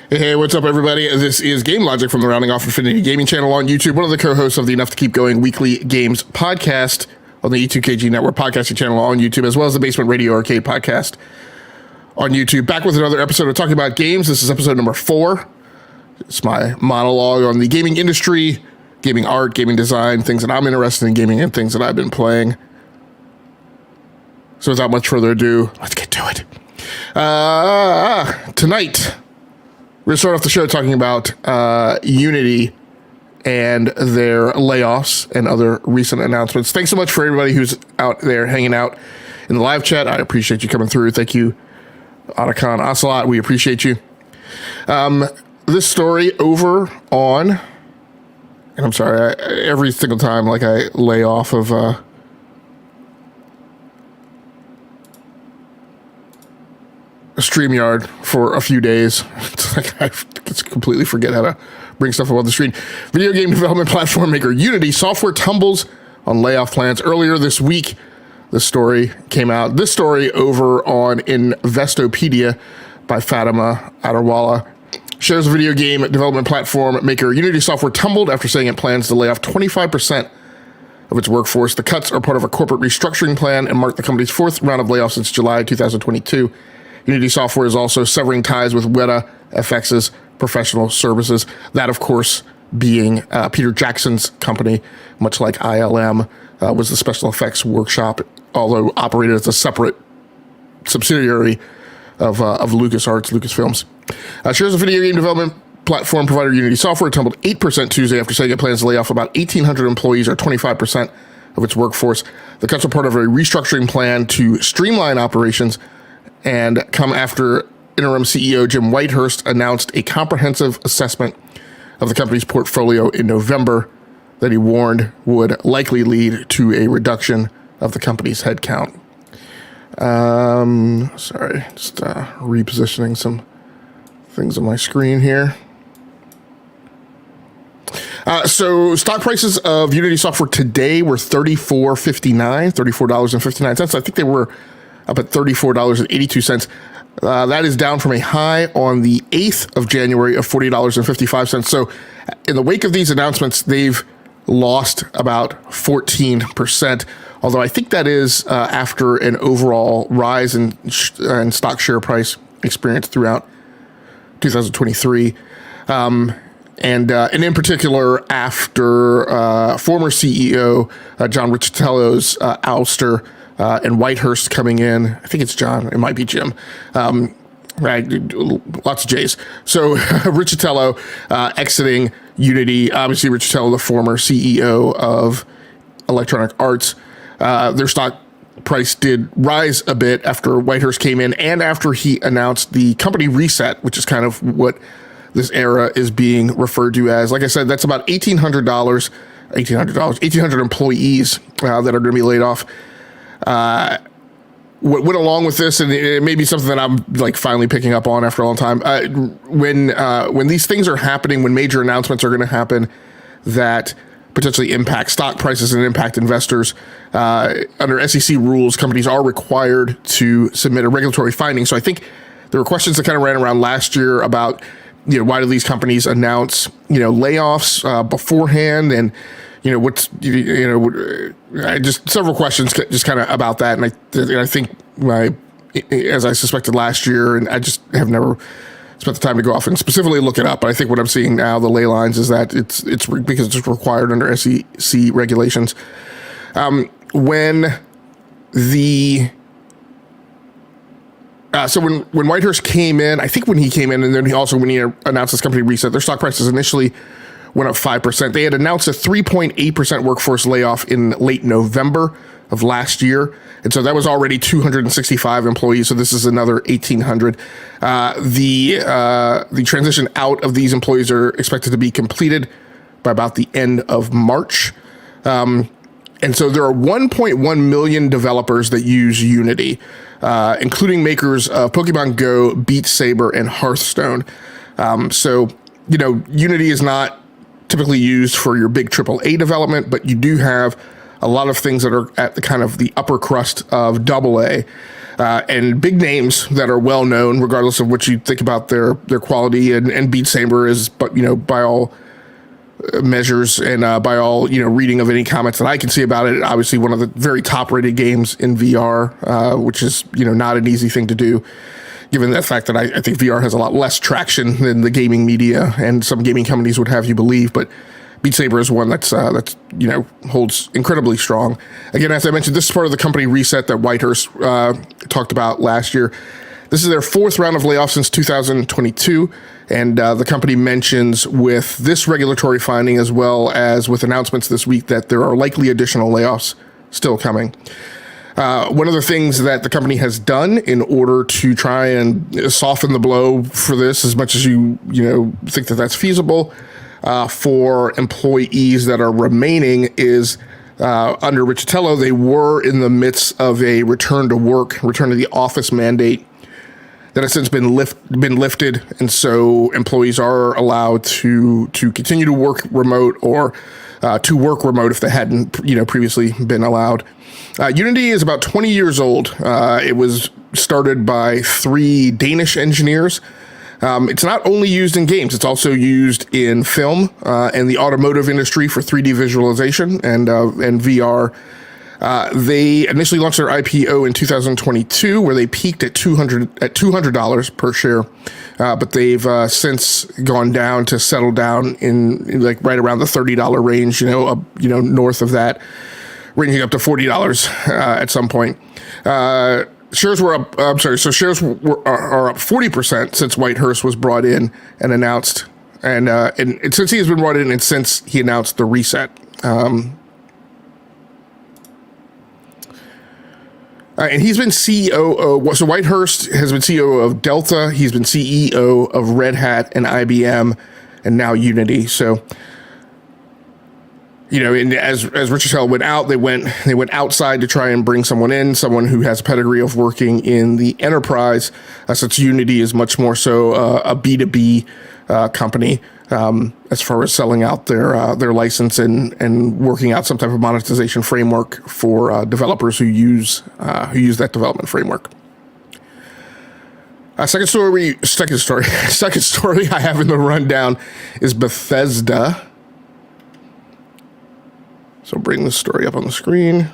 Hey, what's up, everybody? This is Game Logic from the Rounding Off Infinity Gaming channel on YouTube, one of the co-hosts of the Enough to Keep Going weekly games podcast on the E2KG Network podcasting channel on YouTube, as well as the Basement Radio Arcade podcast on YouTube. Back with another episode of Talking About Games. This is episode number 4. It's my monologue on the gaming industry, gaming art, gaming design, things that I'm interested in gaming, and things that I've been playing. So without much further ado, let's get to it. Tonight, we're going to start off the show talking about Unity and their layoffs and other recent announcements. Thanks so much for everybody who's out there hanging out in the live chat. I appreciate you coming through. Thank you, Otacon Ocelot. We appreciate you. This story over on, and I'm sorry, every single time like I lay off of StreamYard for a few days. It's like I just completely forget how to bring stuff up on the screen. Video game development platform maker Unity software tumbles on layoff plans. Earlier this week, the story came out. This story over on Investopedia by Fatima Adarwala shares a video game development platform maker Unity software tumbled after saying it plans to lay off 25% of its workforce. The cuts are part of a corporate restructuring plan and mark the company's fourth round of layoffs since July 2022. Unity Software is also severing ties with Weta FX's professional services. That, of course, being Peter Jackson's company, much like ILM, was the special effects workshop, although operated as a separate subsidiary of LucasArts, Lucasfilms. Shares of video game development platform provider Unity Software tumbled 8% Tuesday after saying it plans to lay off about 1,800 employees, or 25% of its workforce. The cuts are part of a restructuring plan to streamline operations and come after interim CEO Jim Whitehurst announced a comprehensive assessment of the company's portfolio in November that he warned would likely lead to a reduction of the company's headcount. Sorry, just repositioning some things on my screen here. So stock prices of Unity Software today were $34.59. I think they were up at $34.82. That is down from a high on the 8th of January of $40.55. So in the wake of these announcements, they've lost about 14%, although I think that is after an overall rise in stock share price experienced throughout 2023. And in particular, after former CEO John Riccitiello's ouster, and Whitehurst coming in. I think it's John. It might be Jim. Right, lots of J's. So Riccitiello exiting Unity. Obviously, Riccitiello, the former CEO of Electronic Arts. Their stock price did rise a bit after Whitehurst came in and after he announced the company reset, which is kind of what this era is being referred to as. Like I said, that's about $1,800 employees that are going to be laid off. What went along with this, and it may be something that I'm like finally picking up on after a long time. When these things are happening, when major announcements are going to happen that potentially impact stock prices and impact investors, under SEC rules, companies are required to submit a regulatory finding. So I think there were questions that kind of ran around last year about, why do these companies announce, layoffs beforehand, and just several questions just kind of about that. And I think as I suspected last year, and I just have never spent the time to go off and specifically look it up. But I think what I'm seeing now, the ley lines, is that it's because it's required under SEC regulations. When the So when Whitehurst came in, I think when he came in, and then when he announced this company reset, their stock prices initially went up 5%. They had announced a 3.8% workforce layoff in late November of last year. And so that was already 265 employees. So this is another 1,800. The transition out of these employees are expected to be completed by about the end of March. And so there are 1.1 million developers that use Unity, including makers of Pokemon Go, Beat Saber, and Hearthstone. So, Unity is not typically used for your big AAA development, but you do have a lot of things that are at the kind of the upper crust of AA, and big names that are well known, regardless of what you think about their quality. And Beat Saber is, by all measures and by all reading of any comments that I can see about it, obviously one of the very top rated games in VR, which is not an easy thing to do, given the fact that I think VR has a lot less traction than the gaming media and some gaming companies would have you believe. But Beat Saber is one that's holds incredibly strong. Again, as I mentioned, this is part of the company reset that Whitehurst talked about last year. This is their fourth round of layoffs since 2022, and the company mentions with this regulatory finding, as well as with announcements this week, that there are likely additional layoffs still coming. One of the things that the company has done in order to try and soften the blow for this, as much as you think that that's feasible, for employees that are remaining, is under Riccitiello, they were in the midst of a return to the office mandate that has since been lifted, and so employees are allowed to continue to work remote or to work remote if they hadn't previously been allowed. Unity is about 20 years old. It was started by 3 Danish engineers. It's not only used in games; it's also used in film and the automotive industry for 3D visualization and VR. They initially launched their IPO in 2022, where they peaked at $200 per share, but they've since gone down to settle down in like right around the $30 range. North of that, ranging up to $40 at some point. Shares were up. So shares are up 40% since Whitehurst was brought in and announced, and since he has been brought in and since he announced the reset. And he's been CEO. So Whitehurst has been CEO of Delta. He's been CEO of Red Hat and IBM, and now Unity. So, and as Riccitiello went out, they went outside to try and bring someone who has a pedigree of working in the enterprise, since Unity is much more so a B2B company, as far as selling out their license and working out some type of monetization framework for developers who use that development framework. Second story I have in the rundown is Bethesda. So bring this story up on the screen.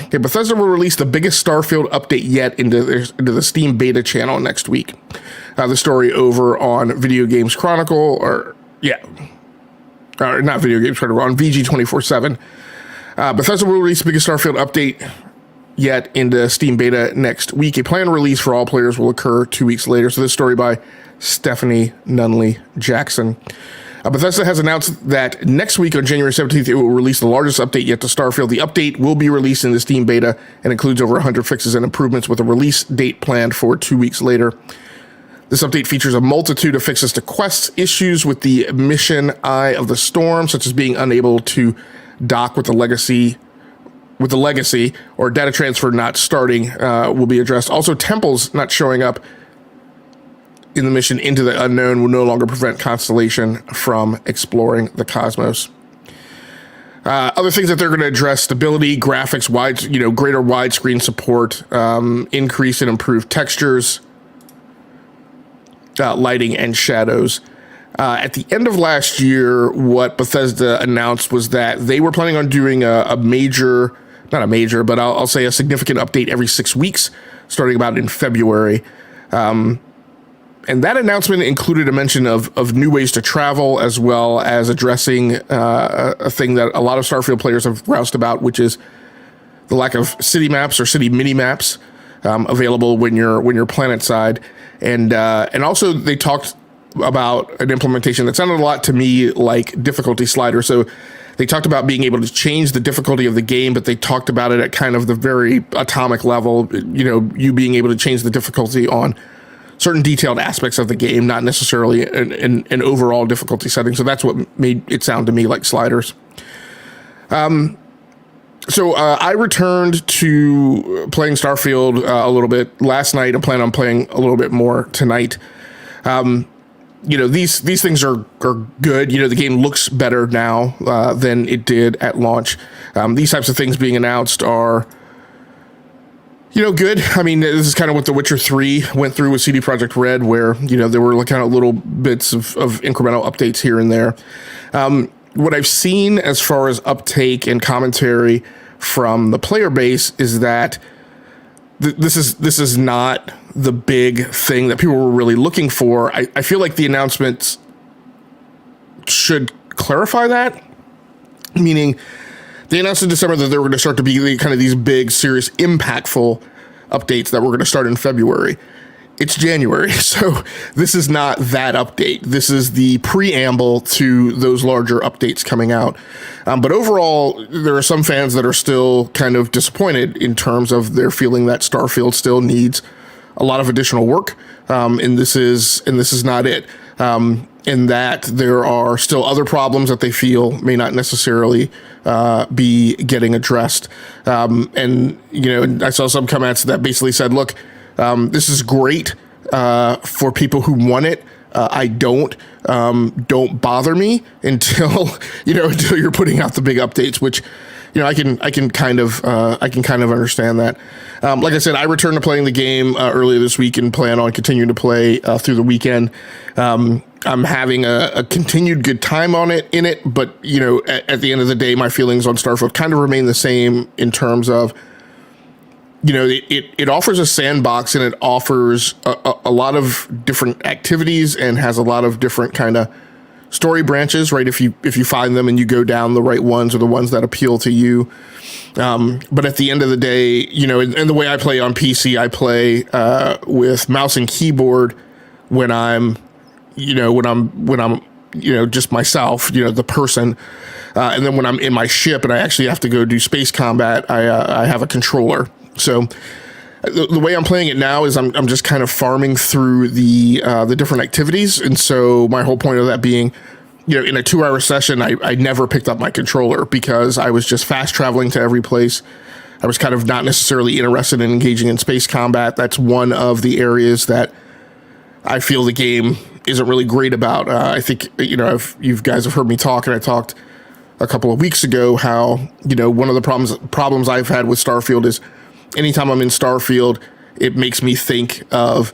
Okay, Bethesda will release the biggest Starfield update yet into the Steam beta channel next week. The story over on Video Games Chronicle, or not Video Games Chronicle, on VG247. Bethesda will release the biggest Starfield update yet into Steam beta next week. A planned release for all players will occur 2 weeks later. So this story by Stephanie Nunley Jackson. Bethesda has announced that next week on January 17th, it will release the largest update yet to Starfield. The update will be released in the Steam beta and includes over 100 fixes and improvements, with a release date planned for 2 weeks later. This update features a multitude of fixes to quests, issues with the mission Eye of the Storm, such as being unable to dock with the legacy, or data transfer not starting, will be addressed. Also, temples not showing up in the mission Into the Unknown will no longer prevent Constellation from exploring the cosmos. Other things that they're going to address: stability, graphics, greater widescreen support, increase and improved textures, lighting, and shadows. At the end of last year, what Bethesda announced was that they were planning on doing a major, not a major, but I'll say a significant update every 6 weeks, starting about in February. And that announcement included a mention of new ways to travel, as well as addressing a thing that a lot of Starfield players have roused about, which is the lack of city maps or city mini maps available when you're planet side, and also they talked about an implementation that sounded a lot to me like difficulty slider. So they talked about being able to change the difficulty of the game, but they talked about it at kind of the very atomic level, you being able to change the difficulty on certain detailed aspects of the game, not necessarily an overall difficulty setting. So that's what made it sound to me like sliders. So I returned to playing Starfield a little bit last night. I plan on playing a little bit more tonight. These things are good. The game looks better now than it did at launch. These types of things being announced are, good. I mean, this is kind of what The Witcher 3 went through with CD Projekt Red, where, there were kind of little bits of incremental updates here and there. What I've seen as far as uptake and commentary from the player base is that this is not the big thing that people were really looking for. I feel like the announcements should clarify that, meaning they announced in December that there were going to start to be kind of these big, serious, impactful updates that were going to start in February. It's January, so this is not that update. This is the preamble to those larger updates coming out. But overall, there are some fans that are still kind of disappointed in terms of their feeling that Starfield still needs a lot of additional work, and this is not it. In that there are still other problems that they feel may not necessarily be getting addressed. And I saw some comments that basically said, "Look, this is great for people who want it. I don't bother me until until you're putting out the big updates," which I can kind of understand that. Like I said, I returned to playing the game earlier this week and plan on continuing to play through the weekend. I'm having a continued good time in it, but at the end of the day, my feelings on Starfield kind of remain the same in terms of it offers a sandbox and it offers a lot of different activities and has a lot of different kind of story branches, right? If you find them and you go down the right ones or the ones that appeal to you. But at the end of the day, and the way I play on PC, I play with mouse and keyboard when I'm just myself, the person. And then when I'm in my ship and I actually have to go do space combat, I have a controller. So the way I'm playing it now is I'm just kind of farming through the different activities. And so my whole point of that being, in a 2-hour session, I never picked up my controller because I was just fast traveling to every place. I was kind of not necessarily interested in engaging in space combat. That's one of the areas that I feel the game isn't really great about. I think, you guys have heard me talk, and I talked a couple of weeks ago how, one of the problems I've had with Starfield is anytime I'm in Starfield, it makes me think of,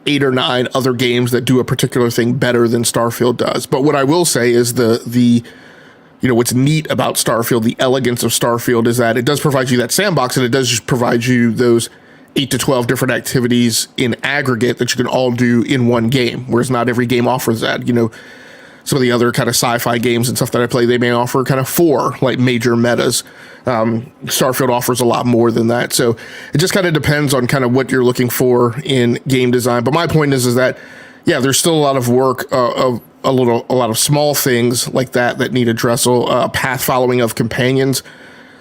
8 or 9 other games that do a particular thing better than Starfield does. But what I will say is the what's neat about Starfield, the elegance of Starfield, is that it does provide you that sandbox, and it does just provide you those 8 to 12 different activities in aggregate that you can all do in one game, whereas not every game offers that. Some of the other kind of sci-fi games and stuff that I play, they may offer kind of 4 like major metas. Starfield offers a lot more than that. So it just kind of depends on kind of what you're looking for in game design. But my point is that, yeah, there's still a lot of work of a lot of small things like that need addressal. Path following of companions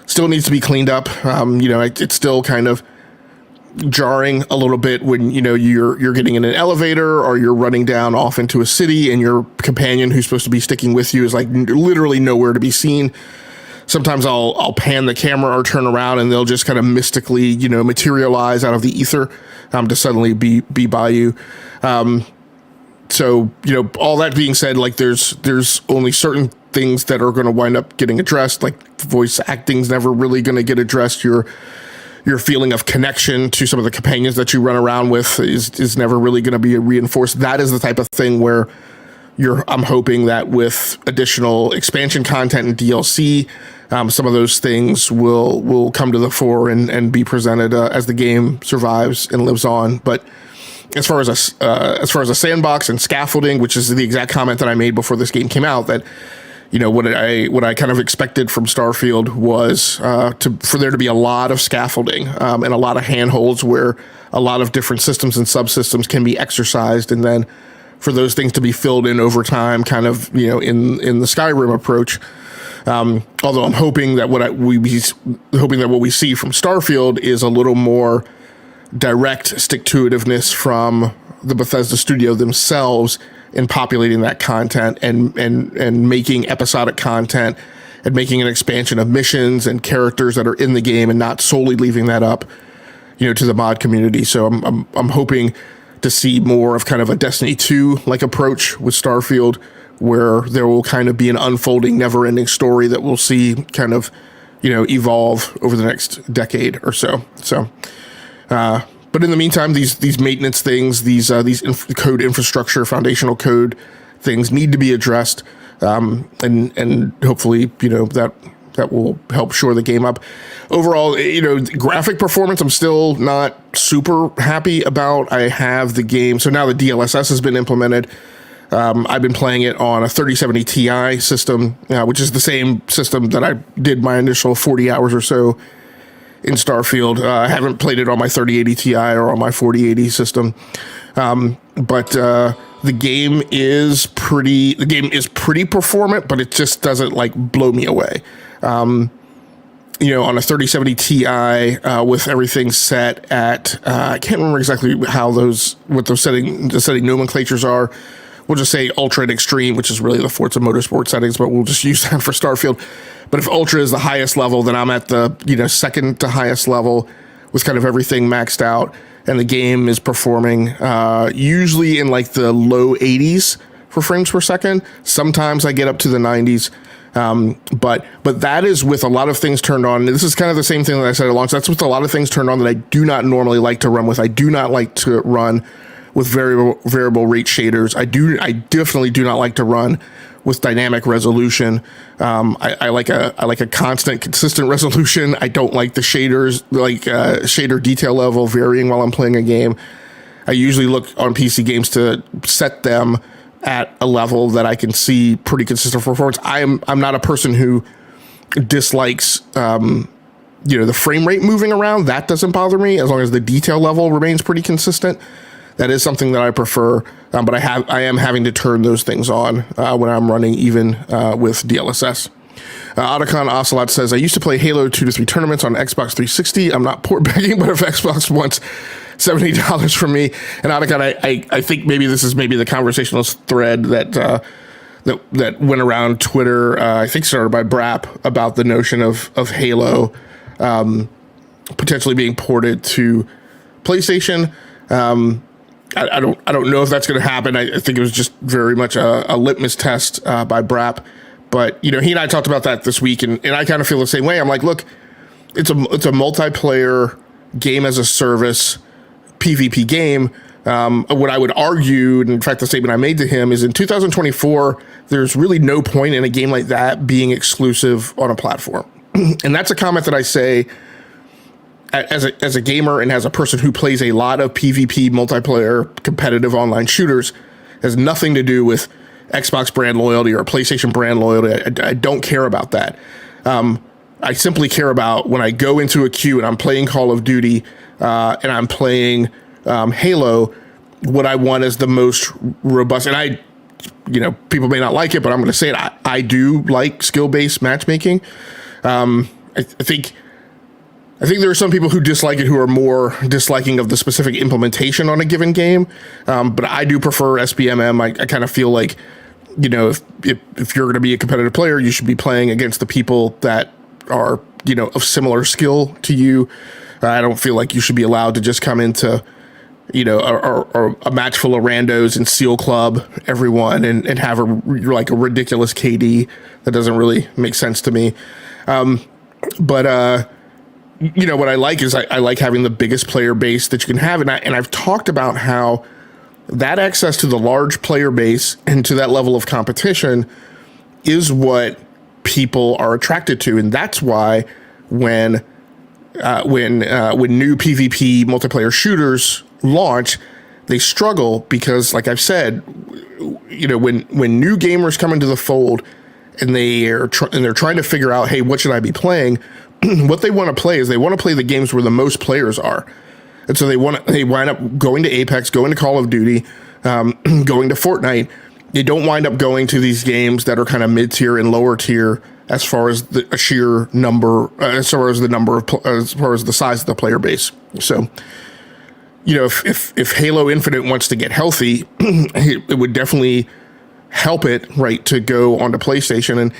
still needs to be cleaned up. It's still kind of jarring a little bit when you're getting in an elevator or you're running down off into a city and your companion who's supposed to be sticking with you is like literally nowhere to be seen. Sometimes I'll pan the camera or turn around and they'll just kind of mystically materialize out of the ether to suddenly be by you. So all that being said, like there's only certain things that are going to wind up getting addressed. Like voice acting's never really going to get addressed. Your feeling of connection to some of the companions that you run around with is never really going to be reinforced. That is the type of thing where I'm hoping that with additional expansion content and DLC, some of those things will come to the fore and be presented as the game survives and lives on. But as far as a sandbox and scaffolding, which is the exact comment that I made before this game came out, that what I kind of expected from Starfield was for there to be a lot of scaffolding and a lot of handholds where a lot of different systems and subsystems can be exercised, and then for those things to be filled in over time, kind of in the Skyrim approach. Although I'm hoping that what we see from Starfield is a little more direct stick-to-itiveness from the Bethesda studio themselves in populating that content and making episodic content and making an expansion of missions and characters that are in the game and not solely leaving that up, to the mod community. So I'm hoping to see more of kind of a Destiny 2 like approach with Starfield, where there will kind of be an unfolding, never-ending story that we'll see kind of, evolve over the next decade or so. So, but in the meantime, these maintenance things, these code infrastructure, foundational code things need to be addressed, and hopefully, that will help shore the game up. Overall, graphic performance, I'm still not super happy about. I have the game, so now the DLSS has been implemented. I've been playing it on a 3070 Ti system, which is the same system that I did my initial 40 hours or so in Starfield. I haven't played it on my 3080 Ti or on my 4080 system, but the game is pretty performant, but it just doesn't blow me away. On a 3070 Ti with everything set at I can't remember exactly what the setting nomenclatures are. We'll just say Ultra and Extreme, which is really the Forza Motorsport settings, but we'll just use that for Starfield. But if Ultra is the highest level, then I'm at the second to highest level with kind of everything maxed out, and the game is performing usually in the low 80s for frames per second. Sometimes I get up to the 90s, but that is with a lot of things turned on. And this is kind of the same thing that I said at launch. That's with a lot of things turned on that I do not normally like to run with. I do not like to run with variable rate shaders. I definitely do not like to run with dynamic resolution. I like a constant, consistent resolution. I don't like the shaders, shader detail level varying while I'm playing a game. I usually look on PC games to set them at a level that I can see pretty consistent performance. I'm not a person who dislikes the frame rate moving around. That doesn't bother me as long as the detail level remains pretty consistent. That is something that I prefer, but I am having to turn those things on when I'm running, even with DLSS. Otacon Ocelot says, I used to play Halo 2 to 3 tournaments on Xbox 360. I'm not port begging, but if Xbox wants $70 from me, and Otacon, I think maybe this is the conversational thread that went around Twitter. I think started by Brap about the notion of Halo potentially being ported to PlayStation. I don't know if that's going to happen. I think it was just very much a litmus test by Brap. But, he and I talked about that this week, and I kind of feel the same way. I'm like, look, it's a multiplayer game as a service PvP game. What I would argue, and in fact, the statement I made to him is in 2024, there's really no point in a game like that being exclusive on a platform. And that's a comment that I say as a gamer and as a person who plays a lot of PvP multiplayer competitive online shooters. Has nothing to do with Xbox brand loyalty or PlayStation brand loyalty. I don't care about that. I simply care about when I go into a queue and I'm playing Call of Duty and I'm playing Halo, what I want is the most robust. And people may not like it, but I'm going to say it. I do like skill-based matchmaking. I think there are some people who dislike it who are more disliking of the specific implementation on a given game. But I do prefer SBMM. I kind of feel like, if you're going to be a competitive player, you should be playing against the people that are, of similar skill to you. I don't feel like you should be allowed to just come into, a match full of randos and seal club everyone and have a ridiculous KD. That doesn't really make sense to me. But what I like is I like having the biggest player base that you can have. And I've talked about how that access to the large player base and to that level of competition is what people are attracted to. And that's why when new PvP multiplayer shooters launch, they struggle because, like I've said, when new gamers come into the fold and they're trying to figure out, hey, what should I be playing? What they want to play is they want to play the games where the most players are. And so they wind up going to Apex, going to Call of Duty, going to Fortnite. They don't wind up going to these games that are kind of mid-tier and lower tier as far as the sheer number, as far as the size of the player base. So, if Halo Infinite wants to get healthy, it would definitely help it, right, to go onto PlayStation. And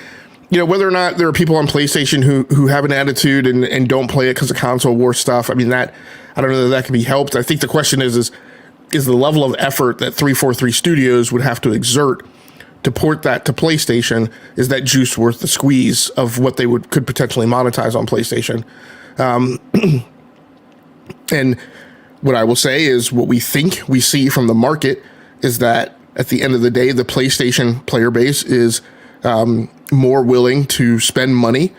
whether or not there are people on PlayStation who have an attitude and don't play it because of console war stuff, I mean, that I don't know that can be helped. I think the question is the level of effort that 343 Studios would have to exert to port that to PlayStation, is that juice worth the squeeze of what they could potentially monetize on PlayStation? And what I will say is what we think we see from the market is that at the end of the day, the PlayStation player base is more willing to spend money.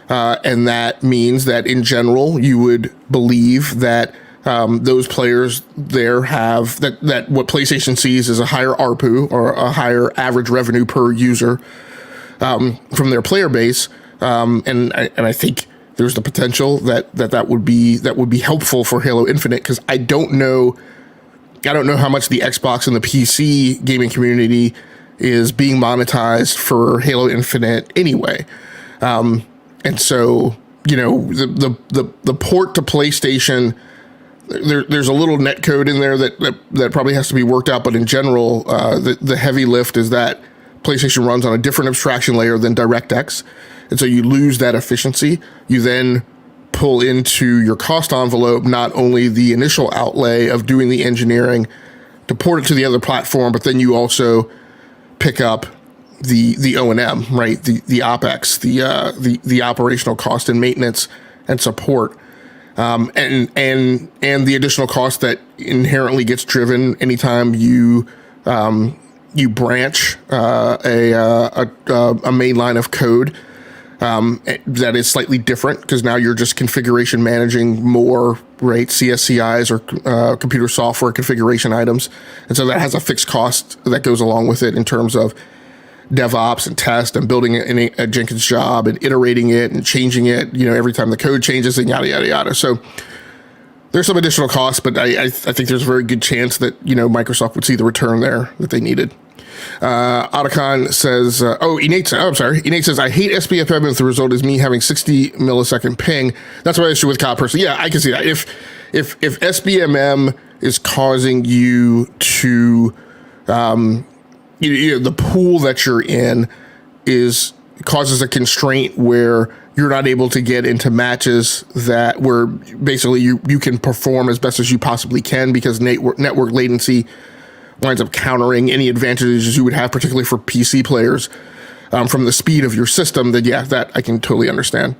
And that means that in general, you would believe that those players there have that what PlayStation sees is a higher ARPU, or a higher average revenue per user from their player base. And I think there's the potential that would be helpful for Halo Infinite, because I don't know how much the Xbox and the PC gaming community is being monetized for Halo Infinite anyway. And so, the port to PlayStation, there's a little net code in there that probably has to be worked out. But in general, the heavy lift is that PlayStation runs on a different abstraction layer than DirectX. And so you lose that efficiency. You then pull into your cost envelope not only the initial outlay of doing the engineering to port it to the other platform, but then you also pick up the O&M, right? The OpEx, the operational cost and maintenance and support, and the additional cost that inherently gets driven anytime you branch a main line of code that is slightly different, because now you're just configuration managing more, right? CSCIs, or computer software configuration items. And so that has a fixed cost that goes along with it in terms of DevOps and test and building a Jenkins job and iterating it and changing it, every time the code changes and yada, yada, yada. So there's some additional costs, but I think there's a very good chance that, Microsoft would see the return there that they needed. Otacon says, Innate says, I hate SBFM if the result is me having 60 millisecond ping. That's my issue with COD personally. Yeah, I can see that. If SBMM is causing you to, the pool that you're in causes a constraint where you're not able to get into matches where basically you can perform as best as you possibly can, because network latency winds up countering any advantages you would have, particularly for PC players, from the speed of your system. That I can totally understand.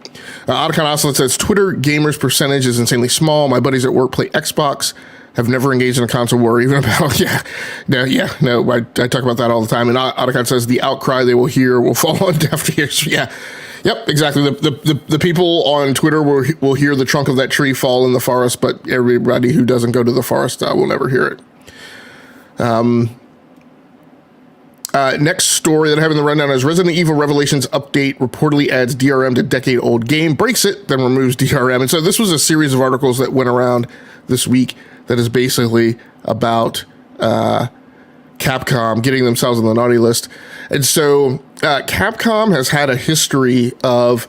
Otacon also says, Twitter gamers percentage is insanely small. My buddies at work play Xbox, have never engaged in a console war, even about, I talk about that all the time. And Otacon says, the outcry they will hear will fall on deaf ears. Yeah. Yep, exactly. The people on Twitter will hear the trunk of that tree fall in the forest, but everybody who doesn't go to the forest will never hear it. Next story that I have in the rundown is Resident Evil Revelations update reportedly adds DRM to decade-old game, breaks it, then removes DRM. And so this was a series of articles that went around this week that is basically about Capcom getting themselves on the naughty list. And so Capcom has had a history of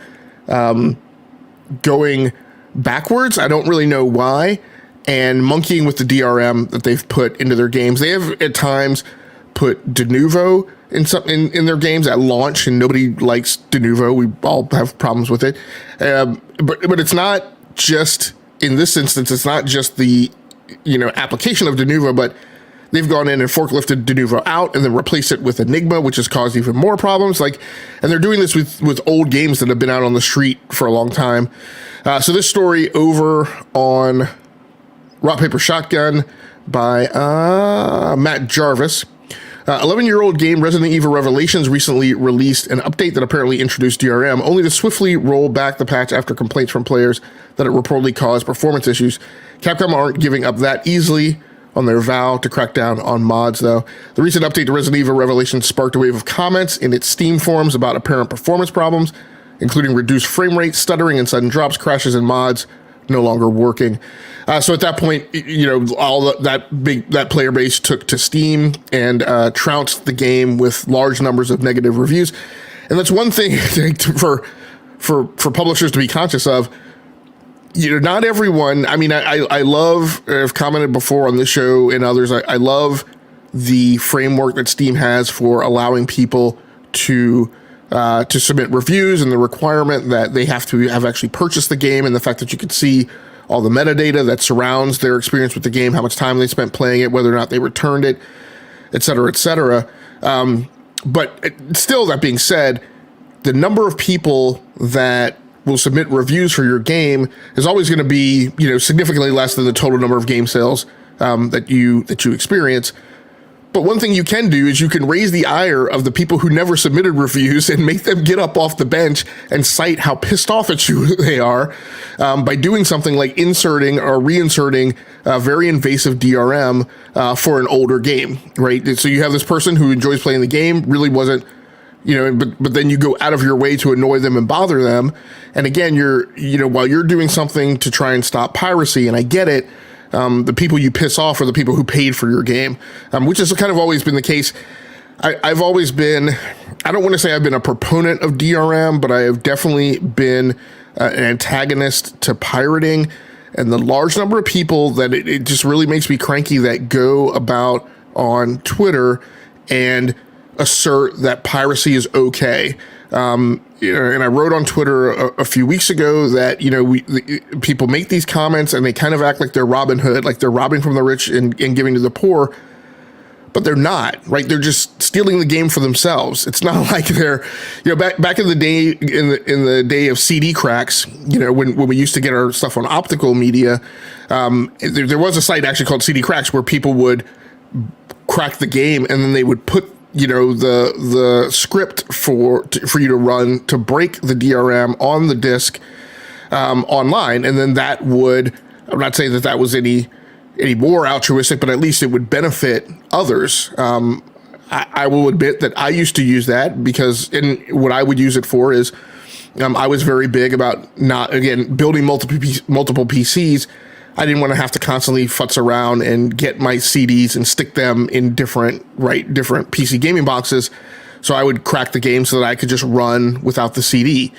going backwards. I don't really know why, and monkeying with the DRM that they've put into their games. They have at times put Denuvo in their games at launch, and nobody likes Denuvo. We all have problems with it. But it's not just, in this instance, it's not just the application of Denuvo, but they've gone in and forklifted Denuvo out and then replaced it with Enigma, which has caused even more problems. And they're doing this with old games that have been out on the street for a long time. So this story over on Rock Paper Shotgun by Matt Jarvis. 11-year-old game Resident Evil Revelations recently released an update that apparently introduced DRM, only to swiftly roll back the patch after complaints from players that it reportedly caused performance issues. Capcom aren't giving up that easily. on their vow to crack down on mods, though. The recent update to Resident Evil Revelations sparked a wave of comments in its Steam forums about apparent performance problems, including reduced frame rate, stuttering, and sudden drops, crashes, and mods no longer working. So at that point, all that player base took to Steam and trounced the game with large numbers of negative reviews. And that's one thing for publishers to be conscious of. Not everyone. I mean, I love. I've commented before on this show and others. I love the framework that Steam has for allowing people to submit reviews, and the requirement that they have to have actually purchased the game, and the fact that you can see all the metadata that surrounds their experience with the game, how much time they spent playing it, whether or not they returned it, et cetera, et cetera. But still, that being said, the number of people that will submit reviews for your game is always going to be, significantly less than the total number of game sales that you experience. But one thing you can do is you can raise the ire of the people who never submitted reviews and make them get up off the bench and cite how pissed off at you they are by doing something like inserting or reinserting very invasive DRM for an older game, right? So you have this person who enjoys playing the game, really wasn't, but then you go out of your way to annoy them and bother them. And again, while you're doing something to try and stop piracy, and I get it, the people you piss off are the people who paid for your game, which has kind of always been the case. I've always been, I don't want to say I've been a proponent of DRM, but I have definitely been an antagonist to pirating. And the large number of people that it just really makes me cranky that go about on Twitter and assert that piracy is okay. And I wrote on Twitter a few weeks ago that, people make these comments and they kind of act like they're Robin Hood, like they're robbing from the rich and giving to the poor, but they're not, right? They're just stealing the game for themselves. It's not like they're, back in the day, in the day of CD cracks, when we used to get our stuff on optical media, there was a site actually called CD Cracks where people would crack the game and then they would put the script for you to run to break the DRM on the disk online, and then that would, I'm not saying that was any more altruistic, but at least it would benefit others. I will admit that I used to use that because what I would use it for is I was very big about not, again, building multiple PCs. I didn't want to have to constantly futz around and get my CDs and stick them in different PC gaming boxes. So I would crack the game so that I could just run without the CD.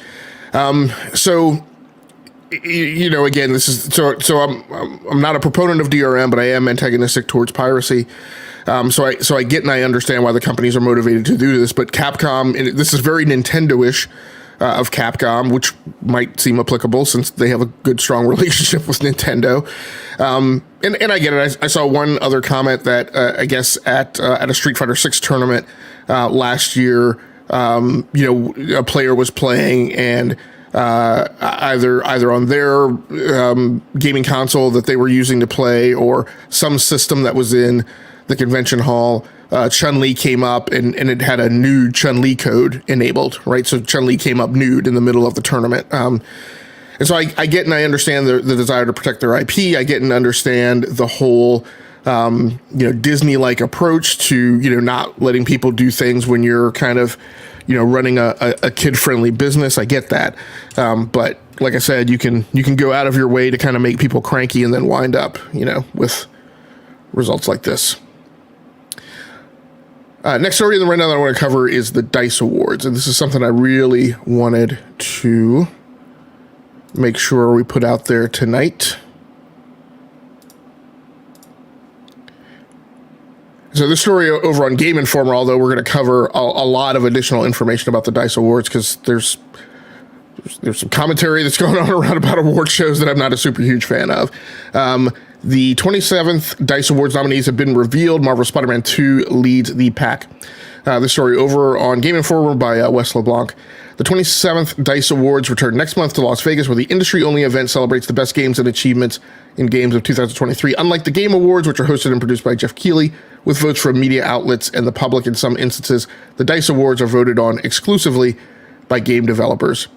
Again, this is so I'm not a proponent of DRM, but I am antagonistic towards piracy. So I get and I understand why the companies are motivated to do this, but Capcom, and this is very Nintendo-ish of Capcom, which might seem applicable since they have a good, strong relationship with Nintendo. And I get it. I saw one other comment that I guess at a Street Fighter 6 tournament last year, a player was playing and either on their gaming console that they were using to play or some system that was in the convention hall, Chun-Li came up and it had a nude Chun-Li code enabled, right? So Chun-Li came up nude in the middle of the tournament. And so I get and I understand the desire to protect their IP. I get and understand the whole, Disney-like approach to, not letting people do things when you're kind of, running a kid-friendly business. I get that. But like I said, you can go out of your way to kind of make people cranky and then wind up, with results like this. Next story in the rundown that I want to cover is the DICE Awards. And this is something I really wanted to make sure we put out there tonight. So this story over on Game Informer, although we're going to cover a lot of additional information about the DICE Awards because there's some commentary that's going on around about award shows that I'm not a super huge fan of. The 27th DICE Awards nominees have been revealed. Marvel Spider-Man 2 leads the pack. This story over on Game Informer by Wes LeBlanc. The 27th DICE Awards return next month to Las Vegas, where the industry-only event celebrates the best games and achievements in games of 2023. Unlike the Game Awards, which are hosted and produced by Jeff Keighley, with votes from media outlets and the public in some instances, the DICE Awards are voted on exclusively by game developers.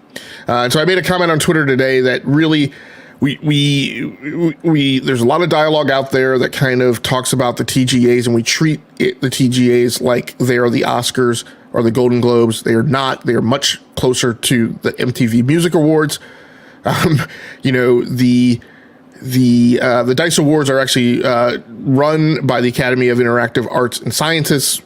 So I made a comment on Twitter today that really there's a lot of dialogue out there that kind of talks about the TGAs, and we treat the TGAs like they are the Oscars or the Golden Globes. They are not. They are much closer to the MTV Music Awards. The DICE Awards are actually run by the Academy of Interactive Arts and Sciences,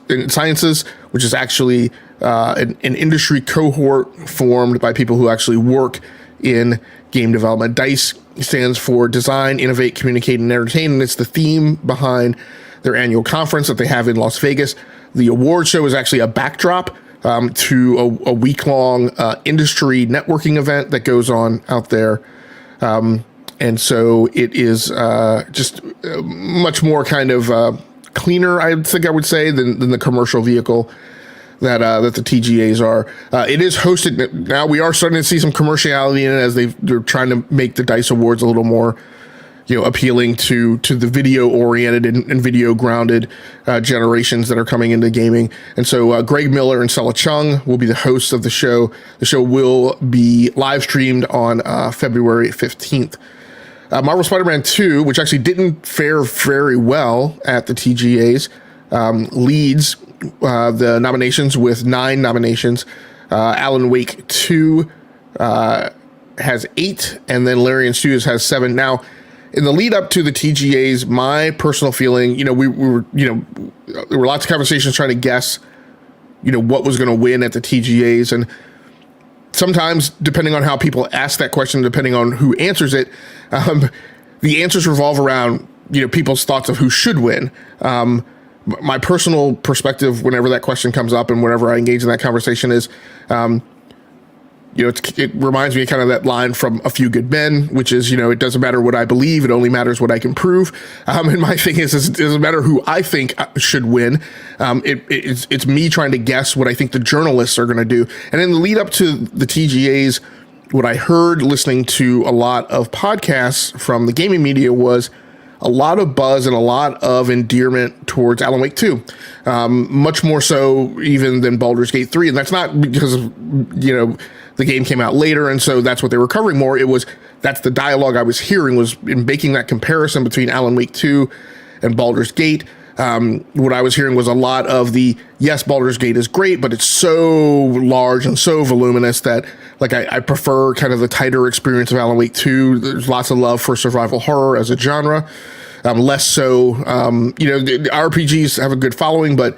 which is actually an industry cohort formed by people who actually work in game development. DICE stands for Design, Innovate, Communicate, and Entertain, and it's the theme behind their annual conference that they have in Las Vegas. The award show is actually a backdrop to a week-long industry networking event that goes on out there. And so it is just much more kind of cleaner, I think I would say, than the commercial vehicle that the TGAs are. It is hosted now. We are starting to see some commerciality in it as they're trying to make the DICE Awards a little more, appealing to the video oriented and video grounded generations that are coming into gaming. And so Greg Miller and Sela Chung will be the hosts of the show. The show will be live streamed on February 15th. Marvel Spider-Man 2, which actually didn't fare very well at the TGAs, leads the nominations with 9 nominations. Alan Wake 2 has 8, and then Larian Studios has 7. Now, in the lead up to the TGAs, my personal feeling, we were, there were lots of conversations trying to guess, what was going to win at the TGAs. And sometimes, depending on how people ask that question, depending on who answers it, the answers revolve around, people's thoughts of who should win. My personal perspective, whenever that question comes up and whenever I engage in that conversation, is, it reminds me of kind of that line from A Few Good Men, which is, it doesn't matter what I believe, it only matters what I can prove. And my thing is it doesn't matter who I think should win. It's me trying to guess what I think the journalists are going to do. And in the lead up to the TGAs, what I heard listening to a lot of podcasts from the gaming media was a lot of buzz and a lot of endearment towards Alan Wake 2, much more so even than Baldur's Gate 3. And that's not because of, the game came out later, and so that's what they were covering more. That's the dialogue I was hearing, was in making that comparison between Alan Wake 2 and Baldur's Gate. What I was hearing was a lot of yes, Baldur's Gate is great, but it's so large and so voluminous that I prefer kind of the tighter experience of Alan Wake 2. There's lots of love for survival horror as a genre. Less so, the RPGs have a good following, but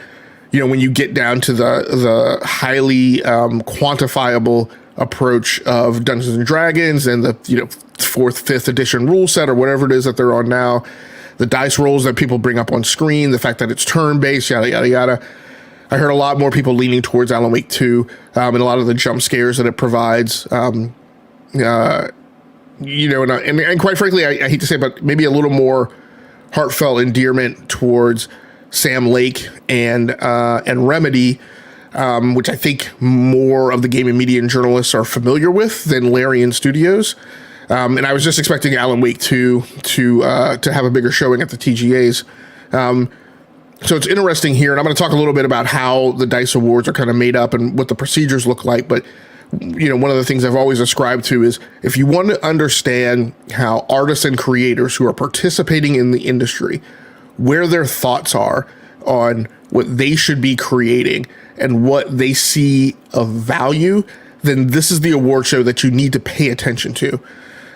when you get down to the highly quantifiable approach of Dungeons and Dragons and the 4th, 5th edition rule set or whatever it is that they're on now, the dice rolls that people bring up on screen, the fact that it's turn-based, yada, yada, yada. I heard a lot more people leaning towards Alan Wake 2 and a lot of the jump scares that it provides. And quite frankly, I hate to say it, but maybe a little more heartfelt endearment towards Sam Lake and Remedy, which I think more of the gaming media and journalists are familiar with than Larian Studios. And I was just expecting Alan Wake 2 to have a bigger showing at the TGAs. So it's interesting here, and I'm going to talk a little bit about how the DICE Awards are kind of made up and what the procedures look like. But, one of the things I've always ascribed to is if you want to understand how artists and creators who are participating in the industry, where their thoughts are on what they should be creating and what they see of value, then this is the award show that you need to pay attention to.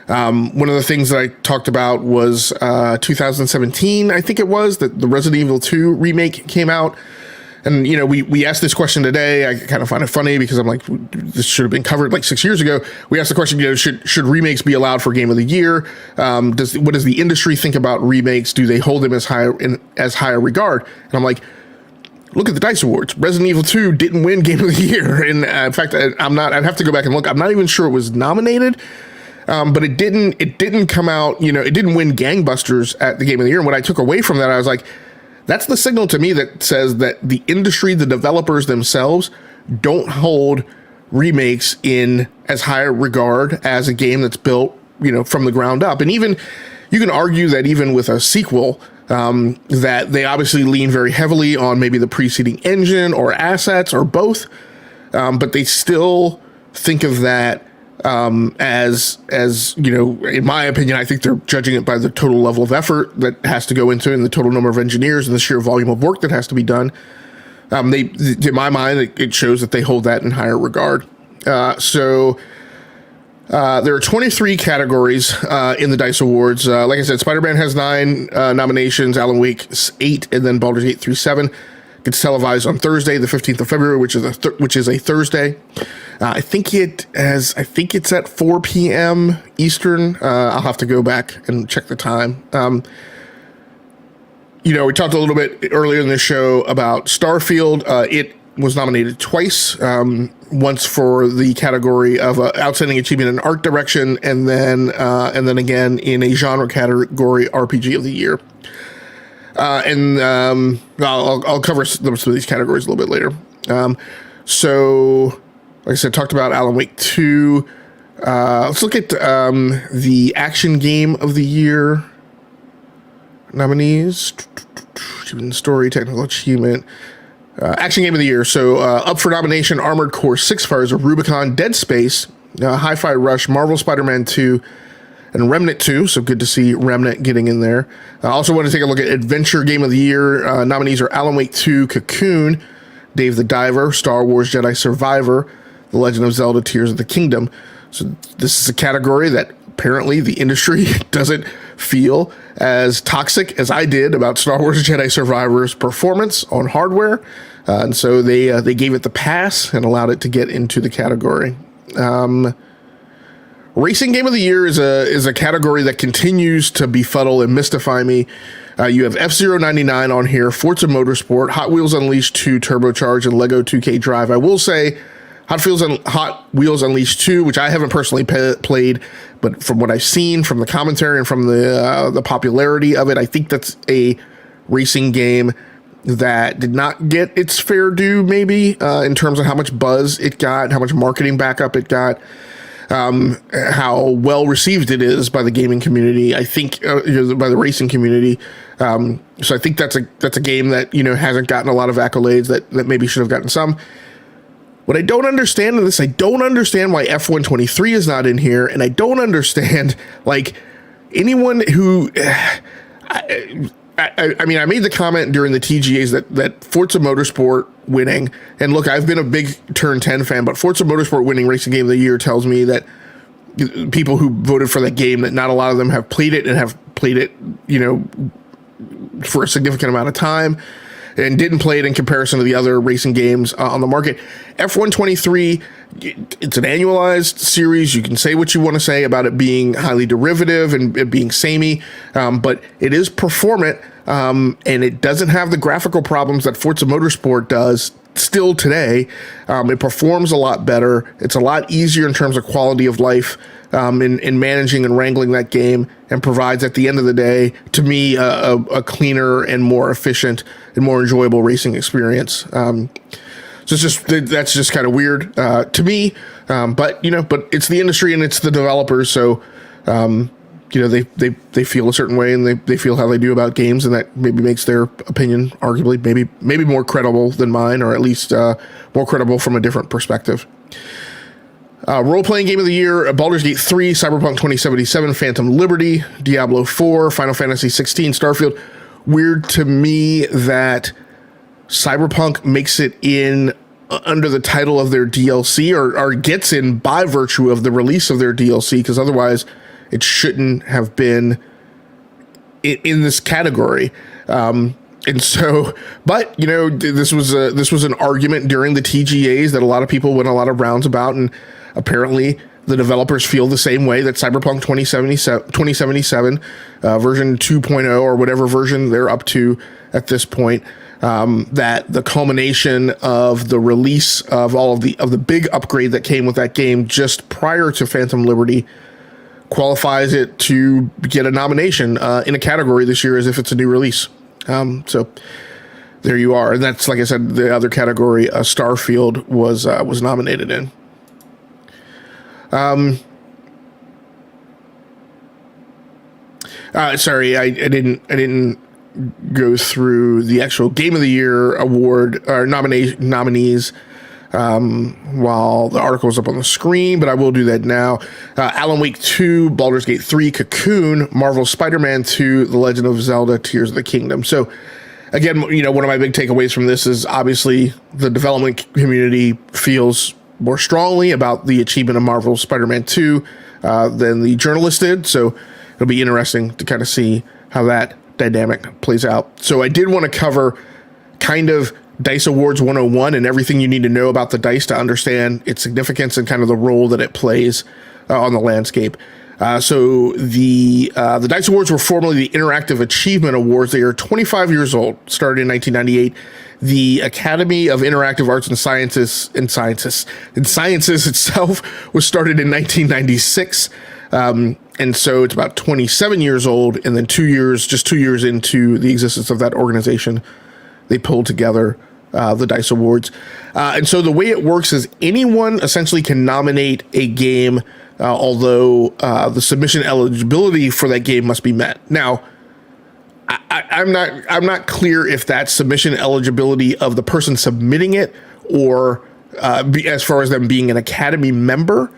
One of the things that I talked about was 2017, I think it was, that the Resident Evil 2 remake came out. And, we asked this question today. I kind of find it funny because I'm like, this should have been covered like 6 years ago. We asked the question, should remakes be allowed for Game of the Year? What does the industry think about remakes? Do they hold them as high a regard? And I'm like, look at the DICE Awards. Resident Evil 2 didn't win Game of the Year. And in fact, I'd have to go back and look. I'm not even sure it was nominated. But it didn't come out, it didn't win gangbusters at the Game of the Year. And what I took away from that, I was like, that's the signal to me that says that the industry, the developers themselves, don't hold remakes in as high a regard as a game that's built, from the ground up. And even, you can argue that even with a sequel, that they obviously lean very heavily on maybe the preceding engine or assets or both. But they still think of that as you know, in my opinion, I think they're judging it by the total level of effort that has to go into it and the total number of engineers and the sheer volume of work that has to be done. In my mind, it shows that they hold that in higher regard. So there are 23 categories in the DICE Awards. Like I said, Spider-Man has 9 nominations, Alan Wake 8, and then Baldur's Gate 3-7 gets televised on Thursday, the 15th of February, which is a Thursday. I think it's at 4 p.m. Eastern. I'll have to go back and check the time. We talked a little bit earlier in the show about Starfield. It was nominated twice, once for the category of outstanding achievement in art direction, and then again in a genre category, RPG of the year. I'll cover some of these categories a little bit later. So, like I said, talked about Alan Wake 2. Let's look at the action game of the year nominees. Story, technical achievement. Action game of the year. So up for nomination: Armored Core 6, Fires of Rubicon, Dead Space, Hi-Fi Rush, Marvel Spider-Man 2, and Remnant 2. So good to see Remnant getting in there. I also want to take a look at Adventure Game of the Year. Nominees are Alan Wake 2, Cocoon, Dave the Diver, Star Wars Jedi Survivor, The Legend of Zelda: Tears of the Kingdom. So this is a category that apparently the industry doesn't feel as toxic as I did about Star Wars Jedi Survivor's performance on hardware. And so they gave it the pass and allowed it to get into the category. Racing Game of the Year is a category that continues to befuddle and mystify me. You have F-Zero 99 on here, Forza Motorsport, Hot Wheels Unleashed 2 Turbocharged, and Lego 2K Drive. I will say Hot Wheels Unleashed 2, which I haven't personally played, but from what I've seen, from the commentary and from the popularity of it, I think that's a racing game that did not get its fair due, maybe, in terms of how much buzz it got, how much marketing backup it got, how well received it is by the gaming community, I think, by the racing community. So I think that's a game that, hasn't gotten a lot of accolades that maybe should have gotten some. What I don't understand in this, I don't understand why F123 is not in here, and I don't understand, anyone who... I mean, I made the comment during the TGAs that Forza Motorsport winning, and look, I've been a big Turn 10 fan, but Forza Motorsport winning Racing Game of the Year tells me that people who voted for that game, that not a lot of them have played it and have played it, for a significant amount of time, and didn't play it in comparison to the other racing games on the market. F123, it's an annualized series. You can say what you want to say about it being highly derivative and it being samey, but it is performant, and it doesn't have the graphical problems that Forza Motorsport does still today. It performs a lot better. It's a lot easier in terms of quality of life, in managing and wrangling that game, and provides, at the end of the day, to me, a cleaner and more efficient and more enjoyable racing experience. So that's just kind of weird to me, but it's the industry and it's the developers, so they feel a certain way and they feel how they do about games, and that maybe makes their opinion arguably maybe more credible than mine, or at least more credible from a different perspective. Role-playing Game of the Year: Baldur's Gate 3, Cyberpunk 2077, Phantom Liberty, Diablo 4, Final Fantasy 16, Starfield. Weird to me that Cyberpunk makes it in under the title of their DLC, or gets in by virtue of the release of their DLC, because otherwise it shouldn't have been in this category. And so, but this was an argument during the TGAs that a lot of people went a lot of rounds about, and apparently the developers feel the same way, that Cyberpunk 2077 version 2.0, or whatever version they're up to at this point, that the culmination of the release of all of the big upgrade that came with that game just prior to Phantom Liberty qualifies it to get a nomination in a category this year as if it's a new release. So there you are. And that's, like I said, the other category Starfield was nominated in. Sorry, I didn't go through the actual Game of the Year award or nominees. while the article is up on the screen, but I will do that now. Alan Wake 2, Baldur's Gate 3, Cocoon, Marvel's Spider-Man 2, The Legend of Zelda, Tears of the Kingdom. So again, one of my big takeaways from this is obviously the development community feels more strongly about the achievement of Marvel's Spider-Man 2 than the journalists did. So it'll be interesting to kind of see how that dynamic plays out. So I did want to cover kind of DICE Awards 101 and everything you need to know about the DICE to understand its significance and kind of the role that it plays on the landscape. So the DICE Awards were formerly the Interactive Achievement Awards. They are 25 years old, started in 1998. The Academy of Interactive Arts and Sciences itself was started in 1996. And so it's about 27 years old, and then just 2 years into the existence of that organization, they pulled together the DICE Awards. And so the way it works is anyone essentially can nominate a game, although the submission eligibility for that game must be met. Now, I'm not clear if that's submission eligibility of the person submitting it or as far as them being an Academy member,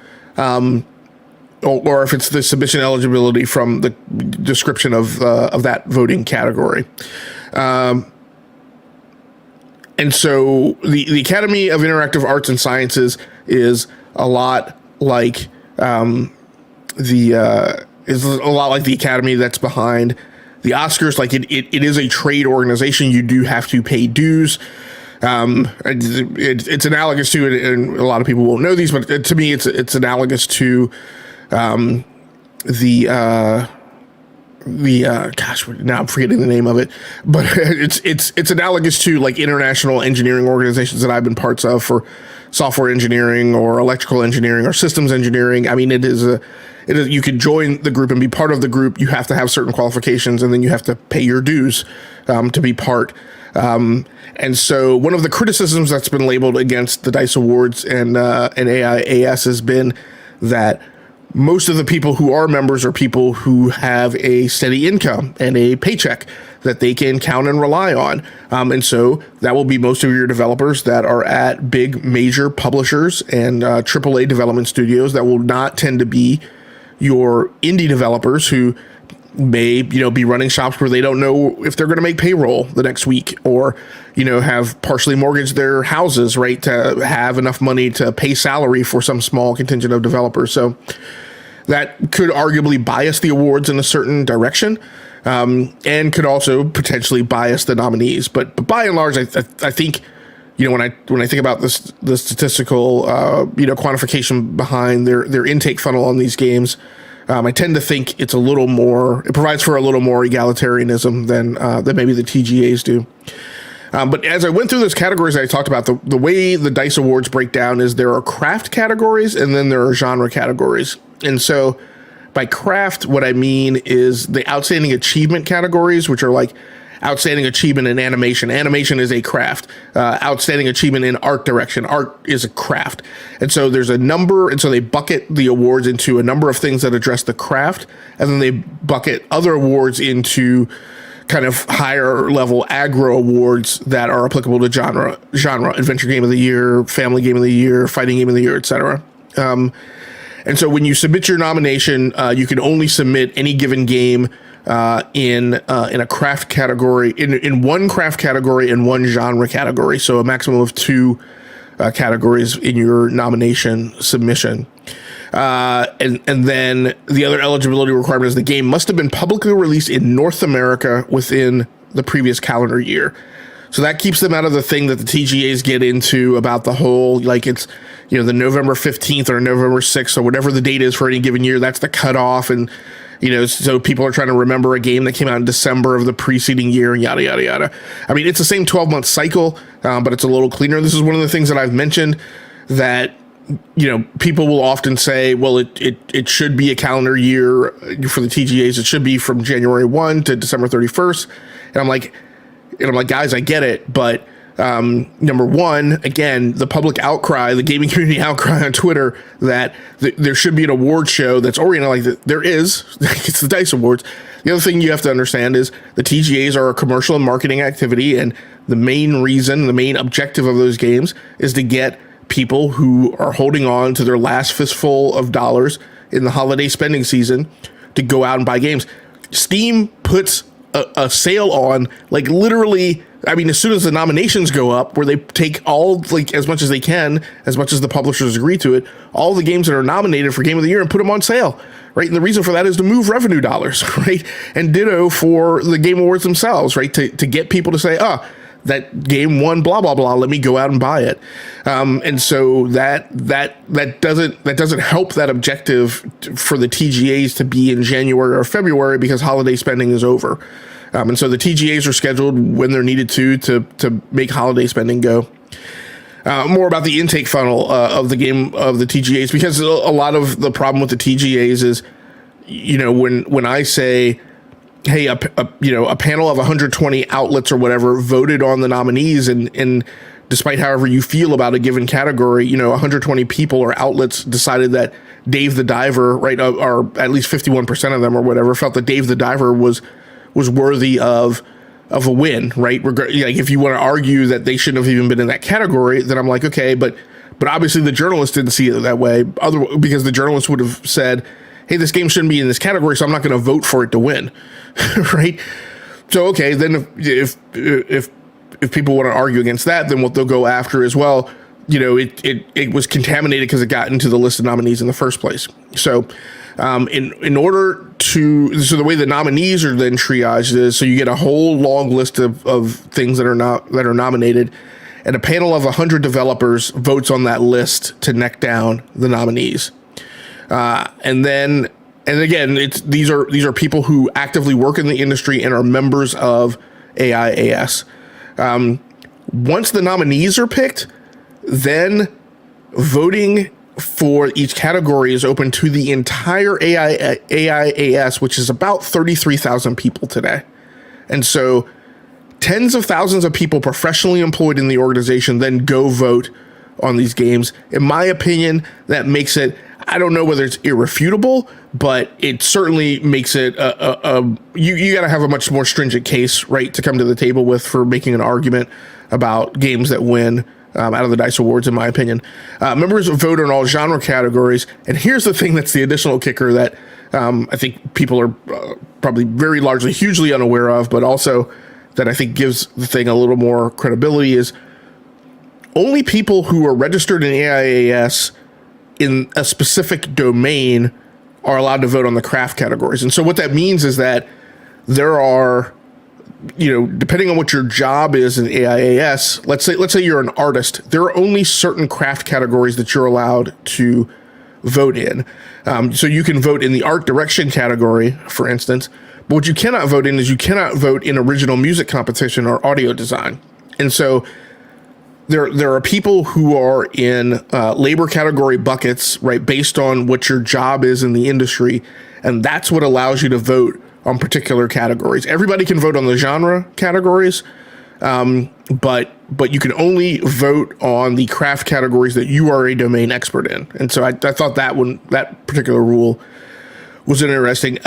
or if it's the submission eligibility from the description of that voting category. And so the Academy of Interactive Arts and Sciences is a lot like the Academy that's behind the Oscars. Like it is a trade organization. You do have to pay dues. It's analogous to it, and a lot of people won't know these, but to me, it's analogous to gosh, now I'm forgetting the name of it, but it's analogous to like international engineering organizations that I've been parts of for software engineering or electrical engineering or systems engineering. I mean, it is you can join the group and be part of the group. You have to have certain qualifications, and then you have to pay your dues to be part. And so one of the criticisms that's been labeled against the DICE Awards and AIAS has been that most of the people who are members are people who have a steady income and a paycheck that they can count and rely on. And so that will be most of your developers that are at big major publishers and AAA development studios. That will not tend to be your indie developers who may, be running shops where they don't know if they're going to make payroll the next week, or, have partially mortgaged their houses, right, to have enough money to pay salary for some small contingent of developers. So that could arguably bias the awards in a certain direction, and could also potentially bias the nominees. But by and large, I think, when I think about this, the statistical, quantification behind their intake funnel on these games, I tend to think it provides for a little more egalitarianism than maybe the TGAs do. But as I went through those categories I talked about, the way the DICE Awards break down is there are craft categories and then there are genre categories. And so by craft, what I mean is the outstanding achievement categories, which are like outstanding achievement in animation. Animation is a craft. Outstanding achievement in art direction. Art is a craft. And so there's a number, and so they bucket the awards into a number of things that address the craft, and then they bucket other awards into kind of higher level aggro awards that are applicable to genre, adventure game of the year, family game of the year, fighting game of the year, etc. And so when you submit your nomination, you can only submit any given game in a craft category, in one craft category and one genre category. So a maximum of 2 categories in your nomination submission. And then the other eligibility requirement is the game must have been publicly released in North America within the previous calendar year. So that keeps them out of the thing that the TGAs get into about the whole, like it's, the November 15th or November 6th or whatever the date is for any given year. That's the cutoff. And, so people are trying to remember a game that came out in December of the preceding year and yada, yada, yada. I mean, it's the same 12-month cycle, but it's a little cleaner. This is one of the things that I've mentioned that, people will often say, well, it should be a calendar year for the TGAs. It should be from January 1 to December 31st. And I'm like, guys, I get it. But number one, again, the public outcry, the gaming community outcry on Twitter that there should be an award show that's oriented like that. There is. It's the DICE Awards. The other thing you have to understand is the TGAs are a commercial and marketing activity. And the main objective of those games is to get people who are holding on to their last fistful of dollars in the holiday spending season to go out and buy games. Steam puts a sale on, like, literally, I mean, as soon as the nominations go up, where they take all, like, as much as they can, as much as the publishers agree to it, all the games that are nominated for Game of the Year, and put them on sale, right? And the reason for that is to move revenue dollars, right? And ditto for the Game Awards themselves, right? To get people to say, that game won, blah, blah, blah, let me go out and buy it. And so that doesn't help that objective for the TGAs to be in January or February, because holiday spending is over. And so the TGAs are scheduled when they're needed to make holiday spending go. More about the intake funnel of the TGAs, because a lot of the problem with the TGAs is, when I say, hey, a panel of 120 outlets or whatever voted on the nominees, and despite however you feel about a given category, 120 people or outlets decided that Dave the Diver, right, or at least 51% of them or whatever, felt that Dave the Diver was worthy of a win, right? Like, if you want to argue that they shouldn't have even been in that category, then I'm like, okay, but obviously the journalists didn't see it that way, because the journalists would have said, hey, this game shouldn't be in this category, so I'm not going to vote for it to win, right? So, okay, then if people want to argue against that, then what they'll go after is, well, it was contaminated because it got into the list of nominees in the first place. So, in order to, so the way the nominees are then triaged is, so you get a whole long list of things that are nominated, and a panel of 100 developers votes on that list to neck down the nominees. And again, these are people who actively work in the industry and are members of AIAS. Once the nominees are picked, then voting for each category is open to the entire AIAS, which is about 33,000 people today. And so tens of thousands of people professionally employed in the organization then go vote on these games. In my opinion, that makes it, I don't know whether it's irrefutable, but it certainly makes it you got to have a much more stringent case, right, to come to the table with for making an argument about games that win out of the DICE Awards, in my opinion. Members vote on all genre categories, and here's the thing that's the additional kicker that I think people are probably very largely hugely unaware of, but also that I think gives the thing a little more credibility, is only people who are registered in AIAS in a specific domain are allowed to vote on the craft categories. And so what that means is that there are, depending on what your job is in AIAS, let's say you're an artist, there are only certain craft categories that you're allowed to vote in. So you can vote in the art direction category, for instance, but what you cannot vote in is you cannot vote in original music competition or audio design. And so there are people who are in labor category buckets, right, based on what your job is in the industry, and that's what allows you to vote on particular categories. Everybody can vote on the genre categories, but you can only vote on the craft categories that you are a domain expert in. And so I thought that particular rule was interesting.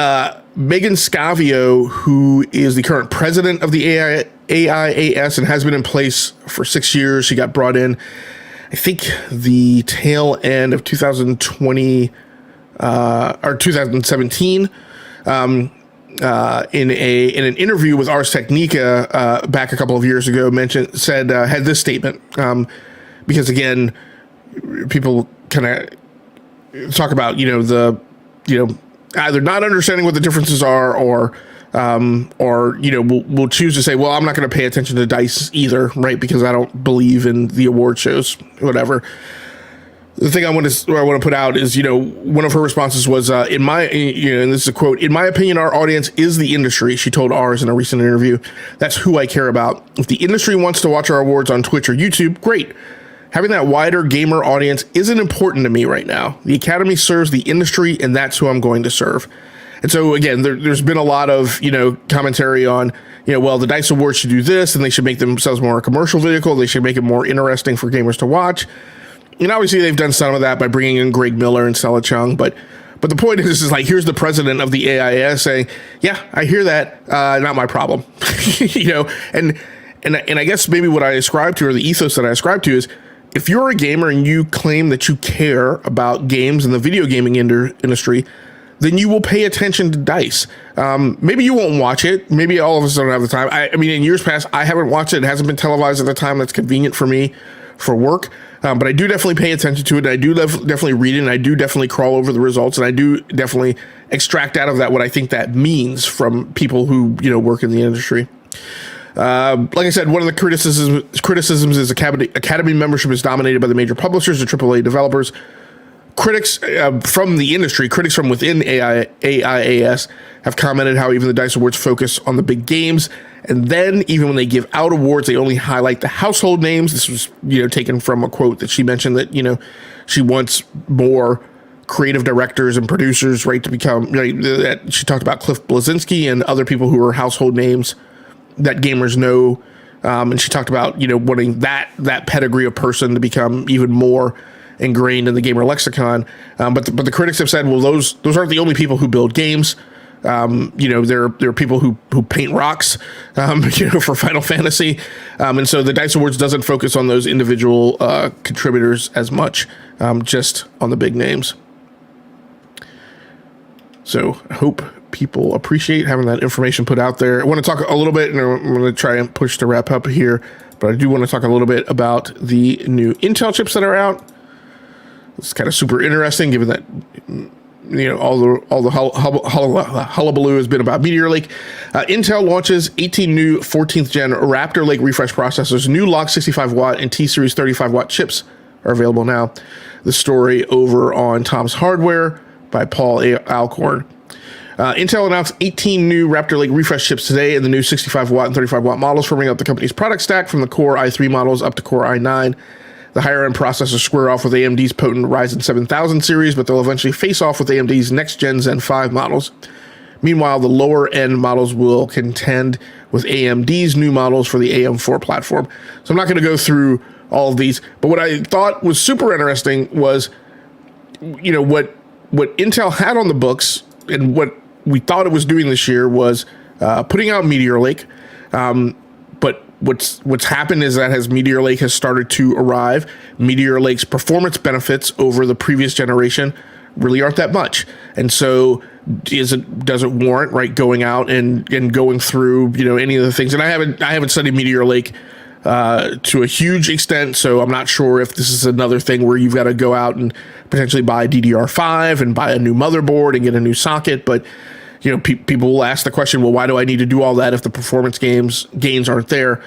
Megan Scavio, who is the current president of the AIAS and has been in place for 6 years. She got brought in, I think, the tail end of 2020 or 2017. In an interview with Ars Technica back a couple of years ago, had this statement, because again, people kind of talk about either not understanding what the differences are, or we'll choose to say, well, I'm not going to pay attention to DICE either, right? Because I don't believe in the award shows, whatever. The thing I want to put out is, one of her responses was, and this is a quote, "In my opinion, our audience is the industry," she told Ars in a recent interview. "That's who I care about. If the industry wants to watch our awards on Twitch or YouTube, great. Having that wider gamer audience isn't important to me right now. The Academy serves the industry, and that's who I'm going to serve." And so, again, there's been a lot of, commentary on, well, the DICE Awards should do this, and they should make themselves more a commercial vehicle. They should make it more interesting for gamers to watch. And obviously, they've done some of that by bringing in Greg Miller and Stella Chung. But the point is like, here's the president of the AIAS saying, yeah, I hear that. Not my problem. And I guess maybe what I ascribe to, or the ethos that I ascribe to, is if you're a gamer and you claim that you care about games in the video gaming industry, then you will pay attention to DICE. Maybe you won't watch it. Maybe all of us don't have the time. I mean, in years past, I haven't watched it. It hasn't been televised at the time that's convenient for me for work. But I do definitely pay attention to it. I do definitely read it, and I do definitely crawl over the results, and I do definitely extract out of that what I think that means from people who, work in the industry. Like I said, one of the criticisms is Academy membership is dominated by the major publishers and AAA developers. Critics from the industry, critics from within AIAS have commented how even the DICE Awards focus on the big games. And then even when they give out awards, they only highlight the household names. This was, taken from a quote that she mentioned that, she wants more creative directors and producers, right, to become, that she talked about Cliff Bleszinski and other people who are household names that gamers know. And she talked about, wanting that pedigree of person to become even more ingrained in the gamer lexicon. But the critics have said, well, those aren't the only people who build games. There are people who paint rocks, for Final Fantasy. And so the DICE Awards doesn't focus on those individual contributors as much, just on the big names. So I hope people appreciate having that information put out there. I want to talk a little bit, and I'm going to try and push to wrap up here, but I do want to talk a little bit about the new Intel chips that are out. It's kind of super interesting, given that all the hullabaloo has been about Meteor Lake. Intel launches 18 new 14th gen Raptor Lake refresh processors. New Lock 65 watt and T-Series 35 watt chips are available now. The story over on Tom's Hardware by Paul Alcorn. Intel announced 18 new Raptor Lake refresh chips today in the new 65 watt and 35 watt models, firming up the company's product stack from the Core i3 models up to Core i9. The higher-end processors square off with AMD's potent Ryzen 7000 series, but they'll eventually face off with AMD's next-gen Zen 5 models. Meanwhile, the lower-end models will contend with AMD's new models for the AM4 platform. So I'm not going to go through all of these, but what I thought was super interesting was, what Intel had on the books and what we thought it was doing this year was putting out Meteor Lake. But what's happened is that as Meteor Lake has started to arrive, Meteor Lake's performance benefits over the previous generation really aren't that much. And so does it warrant, right, going out and going through, any of the things? And I haven't studied Meteor Lake to a huge extent, so I'm not sure if this is another thing where you've got to go out and potentially buy DDR5 and buy a new motherboard and get a new socket. But people will ask the question, well, why do I need to do all that if the performance gains aren't there?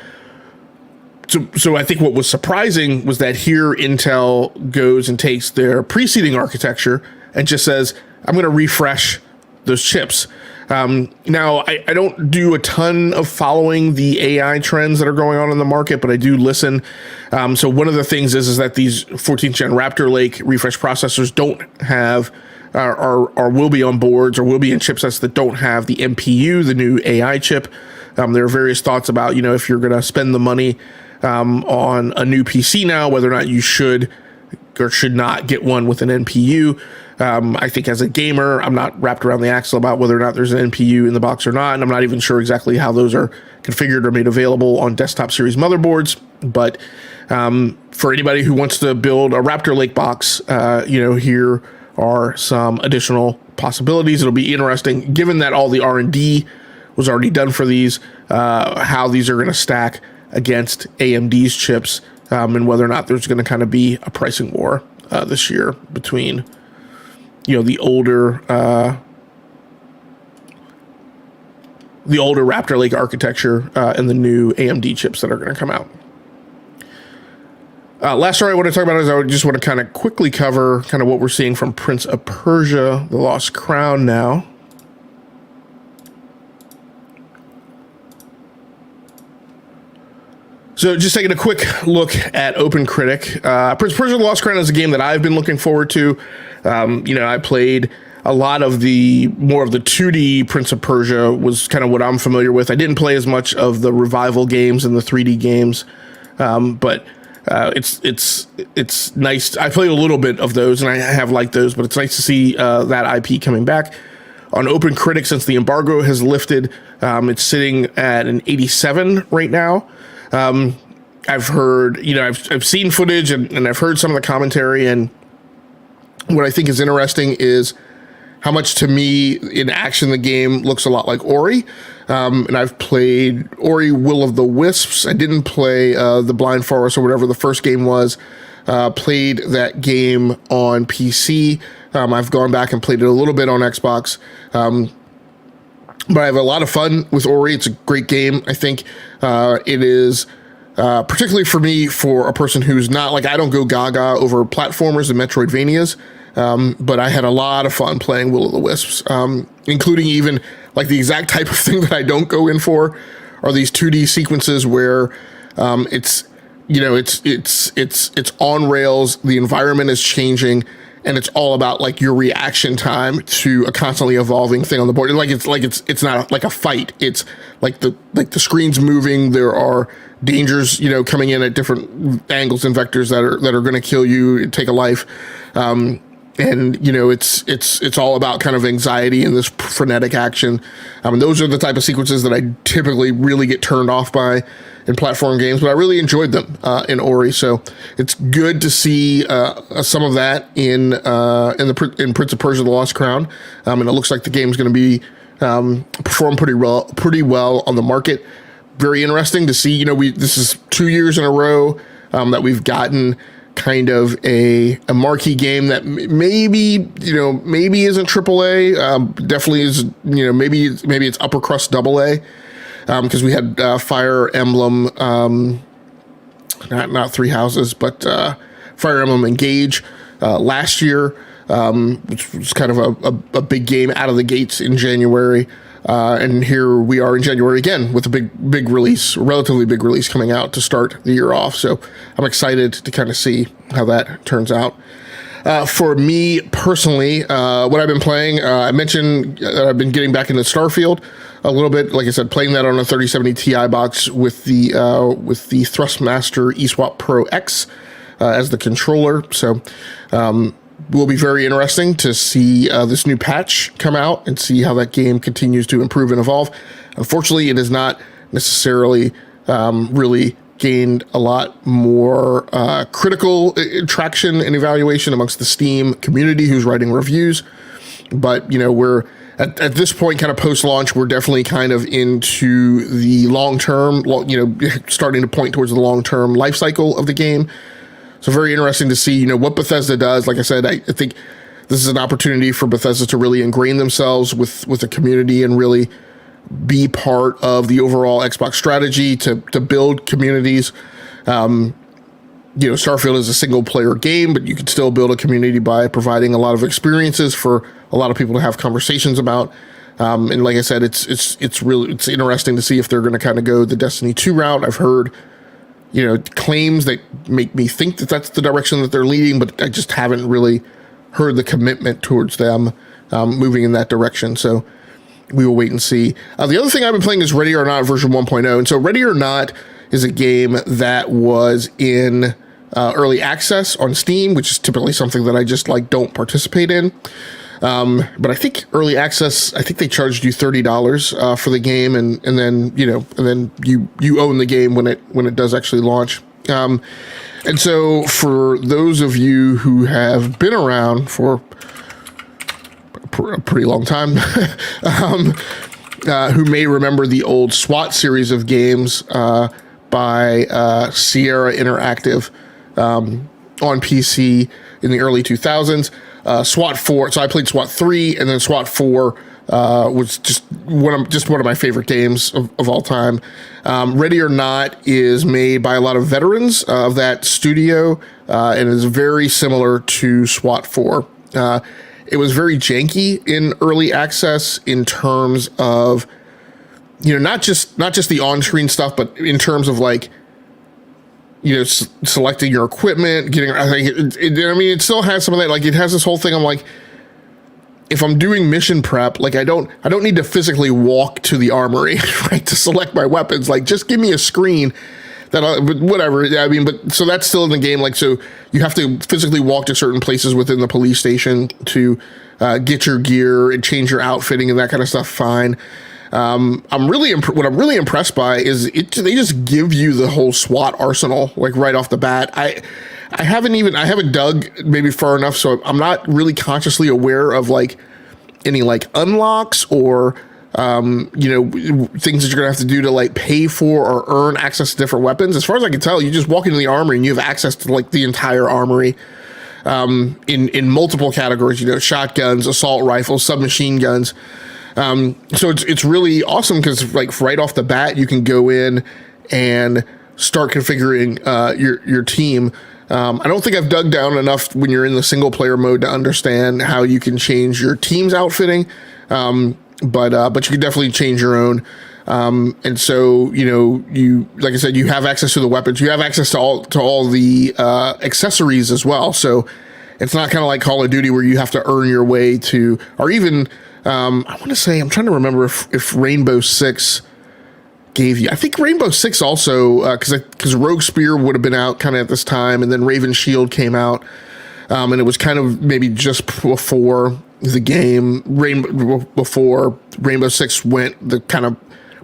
So I think what was surprising was that here Intel goes and takes their preceding architecture and just says, I'm going to refresh those chips. Now, I don't do a ton of following the AI trends that are going on in the market, but I do listen. So one of the things is that these 14th gen Raptor Lake refresh processors don't have or will be on boards or will be in chipsets that don't have the MPU, the new AI chip. There are various thoughts about, if you're going to spend the money on a new PC now, whether or not you should or should not get one with an NPU. I think as a gamer, I'm not wrapped around the axle about whether or not there's an NPU in the box or not, and I'm not even sure exactly how those are configured or made available on desktop series motherboards. But for anybody who wants to build a Raptor Lake box, here are some additional possibilities. It'll be interesting, given that all the R&D was already done for these, how these are going to stack against AMD's chips, and whether or not there's going to kind of be a pricing war this year between, the older Raptor Lake architecture and the new AMD chips that are going to come out. Last story I want to talk about is I just want to kind of quickly cover kind of what we're seeing from Prince of Persia: The Lost Crown now. So just taking a quick look at OpenCritic. Prince of Persia: The Lost Crown is a game that I've been looking forward to. I played a lot of more of the 2D Prince of Persia was kind of what I'm familiar with. I didn't play as much of the revival games and the 3D games, but it's nice. I played a little bit of those, and I have liked those, but it's nice to see that IP coming back. On OpenCritic, since the embargo has lifted, it's sitting at an 87 right now. I've heard, I've seen footage and I've heard some of the commentary, and what I think is interesting is how much, to me, in action, the game looks a lot like Ori. And I've played Ori Will of the Wisps. I didn't play the Blind Forest or whatever the first game was. Played that game on PC. I've gone back and played it a little bit on Xbox. But I have a lot of fun with Ori. It's a great game. I think it is, particularly for me, for a person who's not, like, I don't go gaga over platformers and Metroidvanias. But I had a lot of fun playing Will of the Wisps, including even like the exact type of thing that I don't go in for are these 2D sequences where it's on rails, the environment is changing, and it's all about like your reaction time to a constantly evolving thing on the board. It's not like a fight. It's like the screen's moving. There are dangers, coming in at different angles and vectors that are going to kill you, take a life. And it's all about kind of anxiety and this frenetic action. Those are the type of sequences that I typically really get turned off by in platform games, but I really enjoyed them in Ori. So it's good to see some of that in Prince of Persia: The Lost Crown, and it looks like the game's going to be perform pretty well on the market. Very interesting to see. This is 2 years in a row that we've gotten kind of a marquee game that maybe isn't AAA, definitely is, maybe it's upper crust AA, because we had Fire Emblem, not Three Houses, but Fire Emblem Engage last year, which was kind of a big game out of the gates in January. And here we are in January again with a big release, relatively big release coming out to start the year off. So I'm excited to kind of see how that turns out. For me personally, what I've been playing, I mentioned that I've been getting back into Starfield a little bit. Like I said, playing that on a 3070 Ti box with the Thrustmaster eSwap Pro X as the controller. So will be very interesting to see this new patch come out and see how that game continues to improve and evolve. Unfortunately, it has not necessarily really gained a lot more critical traction and evaluation amongst the Steam community who's writing reviews. But, we're at this point, kind of post-launch, we're definitely kind of into the long-term, starting to point towards the long-term life cycle of the game. So very interesting to see, what Bethesda does. Like I said, I think this is an opportunity for Bethesda to really ingrain themselves with the community and really be part of the overall Xbox strategy to build communities. Starfield is a single player game, but you can still build a community by providing a lot of experiences for a lot of people to have conversations about. And like I said, it's interesting to see if they're going to kind of go the Destiny 2 route. I've heard claims that make me think that that's the direction that they're leading, but I just haven't really heard the commitment towards them moving in that direction. So we will wait and see. The other thing I've been playing is Ready or Not version 1.0. And so Ready or Not is a game that was in early access on Steam, which is typically something that I just don't participate in. But I think early access, I think they charged you $30 for the game, and then you own the game when it does actually launch. And so for those of you who have been around for a pretty long time, who may remember the old SWAT series of games by Sierra Interactive on PC in the early 2000s. SWAT 4, so I played SWAT 3, and then SWAT 4 was just one of my favorite games of all time. Ready or Not is made by a lot of veterans of that studio, and is very similar to SWAT 4. It was very janky in early access in terms of, not just the on-screen stuff, but in terms of selecting your equipment, it still has some of that. It has this whole thing. I'm like, if I'm doing mission prep, I don't need to physically walk to the armory, right, to select my weapons. Just give me a screen whatever. But so that's still in the game. So you have to physically walk to certain places within the police station to get your gear and change your outfitting and that kind of stuff. Fine. What I'm really impressed by is they just give you the whole SWAT arsenal like right off the bat. I haven't dug maybe far enough, so I'm not really consciously aware of like any like unlocks or things that you're gonna have to do to like pay for or earn access to different weapons. As far as I can tell, you just walk into the armory and you have access to like the entire armory in multiple categories. Shotguns, assault rifles, submachine guns. So it's really awesome because like right off the bat you can go in and start configuring your team. I don't think I've dug down enough when you're in the single player mode to understand how you can change your team's outfitting. But you can definitely change your own. And so, you, like I said, you have access to the weapons, you have access to all the, accessories as well. So it's not kind of like Call of Duty where you have to earn your way to, or even, I want to say, I'm trying to remember if Rainbow Six gave you, I think Rainbow Six also, cause Rogue Spear would have been out kind of at this time, and then Raven Shield came out. And it was kind of maybe just before the game, before Rainbow Six went the kind of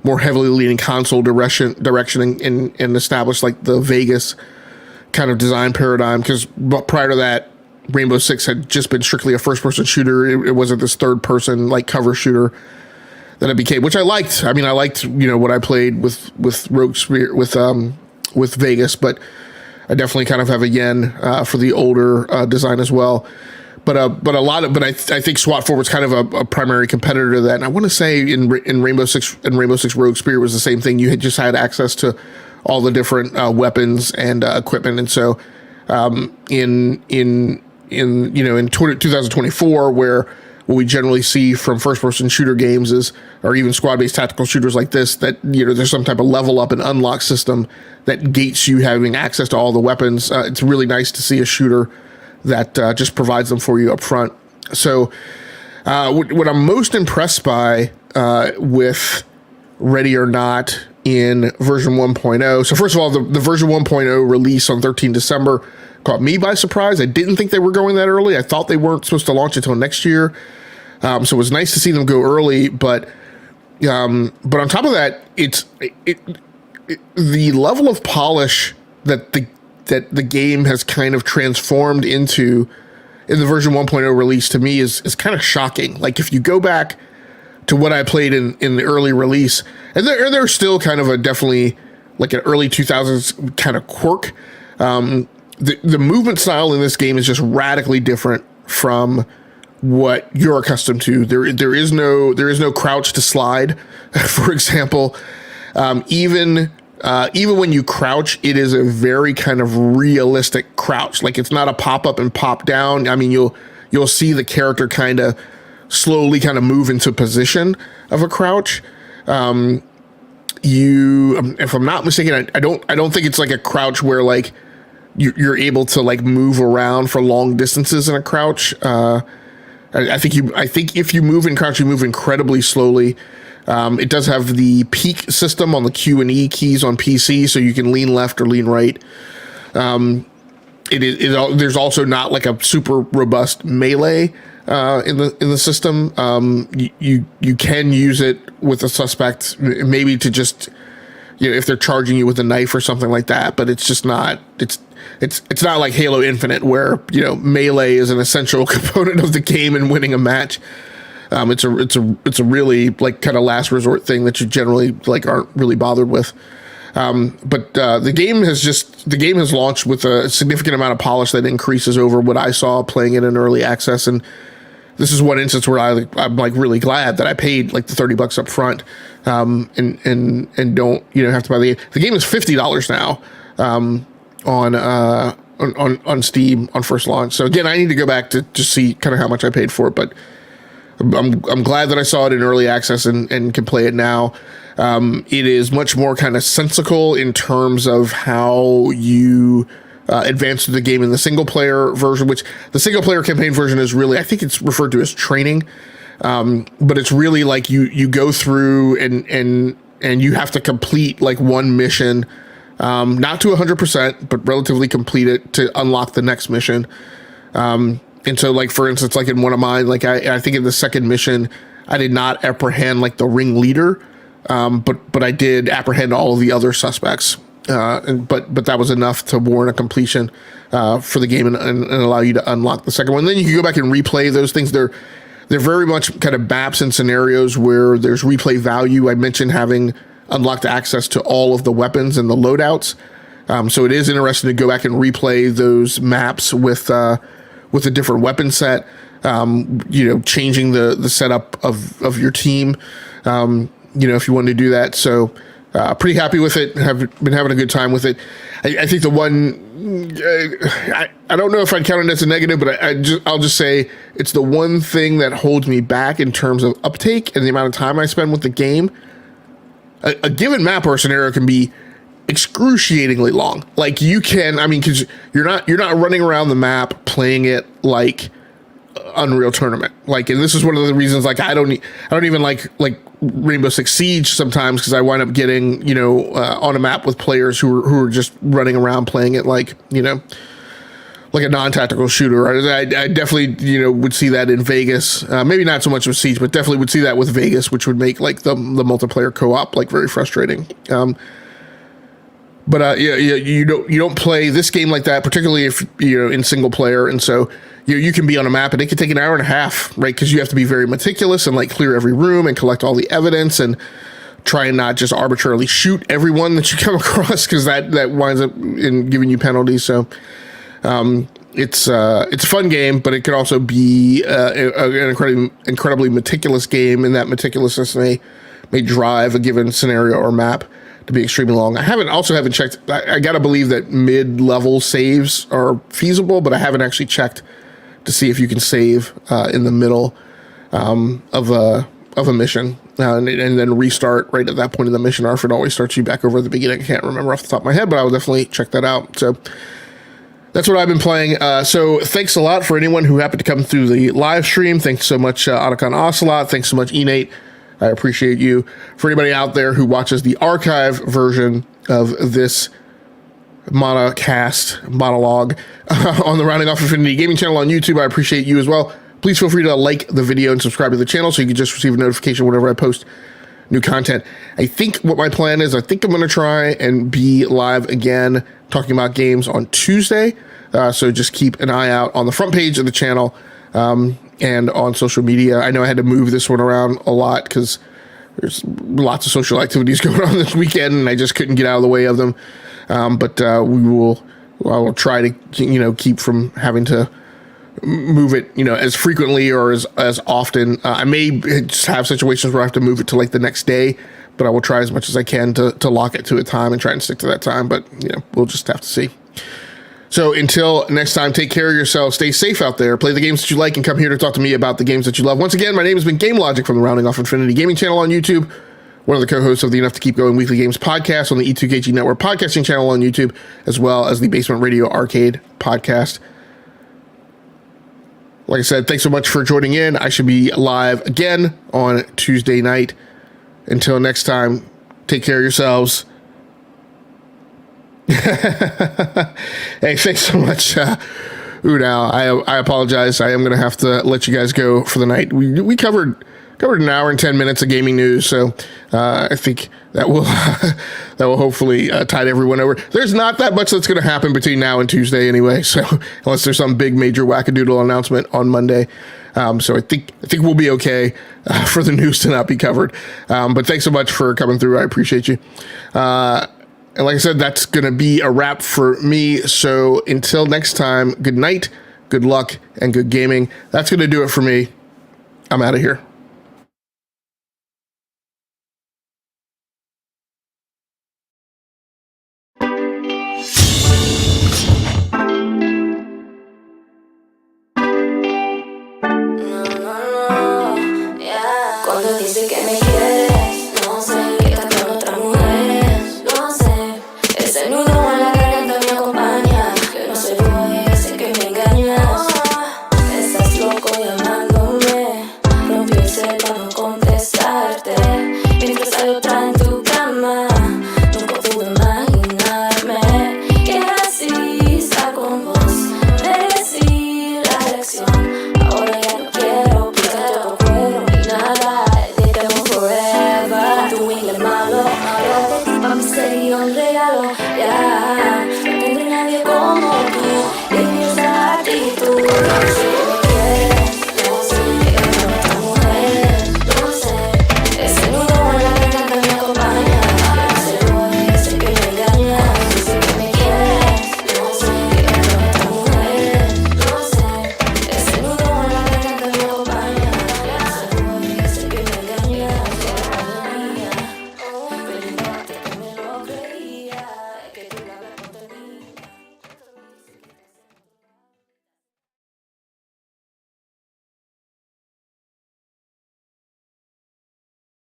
more heavily leaning console direction and established like the Vegas kind of design paradigm. Because prior to that, Rainbow Six had just been strictly a first-person shooter. It wasn't this third-person like cover shooter that it became, which I liked. I mean, I liked what I played with Rogue Spear with Vegas, but I definitely kind of have a yen for the older design as well. But I think SWAT Forward's kind of a primary competitor to that. And I want to say in Rainbow Six and Rainbow Six Rogue Spear was the same thing. You just had access to all the different weapons and equipment. And so in 2024, where what we generally see from first-person shooter games is, or even squad-based tactical shooters like this, that there's some type of level up and unlock system that gates you having access to all the weapons. It's really nice to see a shooter that just provides them for you up front. So what I'm most impressed by with Ready or Not in version 1.0. So first of all, the version 1.0 release on 13 December caught me by surprise. I didn't think they were going that early. I thought they weren't supposed to launch until next year. So it was nice to see them go early, but on top of that, the level of polish that the game has kind of transformed into in the version 1.0 release to me is kind of shocking. Like if you go back to what I played in the early release, and there's still kind of a definitely like an early 2000s kind of quirk. The movement style in this game is just radically different from what you're accustomed to. There is no crouch to slide, for example. Even when you crouch, it is a very kind of realistic crouch. Like it's not a pop up and pop down. I mean, you'll see the character kind of slowly kind of move into position of a crouch. If I'm not mistaken, I don't think it's like a crouch where like you're able to like move around for long distances in a crouch. I think if you move in crouch, you move incredibly slowly. It does have the peek system on the Q and E keys on PC, so you can lean left or lean right. There's also not like a super robust melee in the system. You can use it with a suspect, maybe to just if they're charging you with a knife or something like that. But it's just not. It's not like Halo Infinite where melee is an essential component of the game and winning a match. It's a really like kind of last resort thing that you generally like aren't really bothered with. But the game has launched with a significant amount of polish that increases over what I saw playing it in early access. And this is one instance where I'm like really glad that I paid like the $30 up front, and don't have to buy the game. The game is $50 now on Steam on first launch. So again, I need to go back to just see kind of how much I paid for it, but I'm glad that I saw it in early access and can play it now. It is much more kind of sensical in terms of how you advance through the game in the single player version, which the single player campaign version is really, I think it's referred to as training. But it's really like you go through and you have to complete like one mission, not to 100%, but relatively complete it to unlock the next mission. And so like, for instance, like in one of mine, like I think in the second mission, I did not apprehend like the ringleader, but I did apprehend all of the other suspects. But that was enough to warrant a completion for the game and allow you to unlock the second one. And then you can go back and replay those things. They're very much kind of maps and scenarios where there's replay value. I mentioned having unlocked access to all of the weapons and the loadouts. So it is interesting to go back and replay those maps with a different weapon set. Changing the setup of your team. If you wanted to do that. So pretty happy with it. Have been having a good time with it. I think the one I don't know if I'd count it as a negative, but I'll just say it's the one thing that holds me back in terms of uptake and the amount of time I spend with the game. A given map or scenario can be excruciatingly long. Like because you're not running around the map playing it like Unreal Tournament. Like, and this is one of the reasons, like, I don't even like Rainbow Six Siege sometimes, because I wind up getting, on a map with players who are just running around playing it like, like a non-tactical shooter. I definitely, would see that in Vegas. Maybe not so much with Siege, but definitely would see that with Vegas, which would make like the multiplayer co-op like very frustrating. But you don't play this game like that, particularly if in single player, and so you can be on a map and it can take an hour and a half, right? Because you have to be very meticulous and like clear every room and collect all the evidence and try and not just arbitrarily shoot everyone that you come across, because that winds up in giving you penalties. So it's a fun game, but it could also be an incredibly meticulous game, and that meticulousness may drive a given scenario or map to be extremely long. I haven't checked. I gotta believe that mid-level saves are feasible, but I haven't actually checked to see if you can save in the middle of a mission and then restart right at that point in the mission, or if it always starts you back over at the beginning. I can't remember off the top of my head, but I will definitely check that out. So that's what I've been playing. So thanks a lot for anyone who happened to come through the live stream. Thanks so much, Otacon Ocelot. Thanks so much, Enate. I appreciate you. For anybody out there who watches the archive version of this monologue on the Rounding Off Infinity Gaming channel on YouTube, I appreciate you as well. Please feel free to like the video and subscribe to the channel so you can just receive a notification whenever I post new content. I think what my plan is, I think I'm going to try and be live again talking about games on Tuesday. So just keep an eye out on the front page of the channel and on social media. I know I had to move this one around a lot because there's lots of social activities going on this weekend, and I just couldn't get out of the way of them. But I will try to, keep from having to move it, as frequently or as often. I may just have situations where I have to move it to like the next day, but I will try as much as I can to lock it to a time and try and stick to that time. But, we'll just have to see. So until next time, take care of yourself, stay safe out there, play the games that you like, and come here to talk to me about the games that you love. Once again, my name has been Game Logic from the Rounding Off Infinity Gaming channel on YouTube, one of the co-hosts of the Enough to Keep Going Weekly Games podcast on the E2KG Network podcasting channel on YouTube, as well as the Basement Radio Arcade podcast. Like I said, thanks so much for joining in. I should be live again on Tuesday night. Until next time, take care of yourselves. Hey, thanks so much, Now I apologize. I am going to have to let you guys go for the night. We covered an hour and 10 minutes of gaming news, so I think that will hopefully tide everyone over. There's not that much that's going to happen between now and Tuesday anyway, so unless there's some big major wackadoodle announcement on Monday. So I think we'll be okay for the news to not be covered. But thanks so much for coming through. I appreciate you. And like I said, that's going to be a wrap for me. So until next time, good night, good luck, and good gaming. That's going to do it for me. I'm out of here. Cuando dice que me quieres, no sé, que estás con otras mujeres, no sé. Ese nudo en la garganta me acompaña. Yo no soy tuya, sé que me engañas. Estás loco llamándome, rompí el cel para no contestarte. Mientras hay otra en tu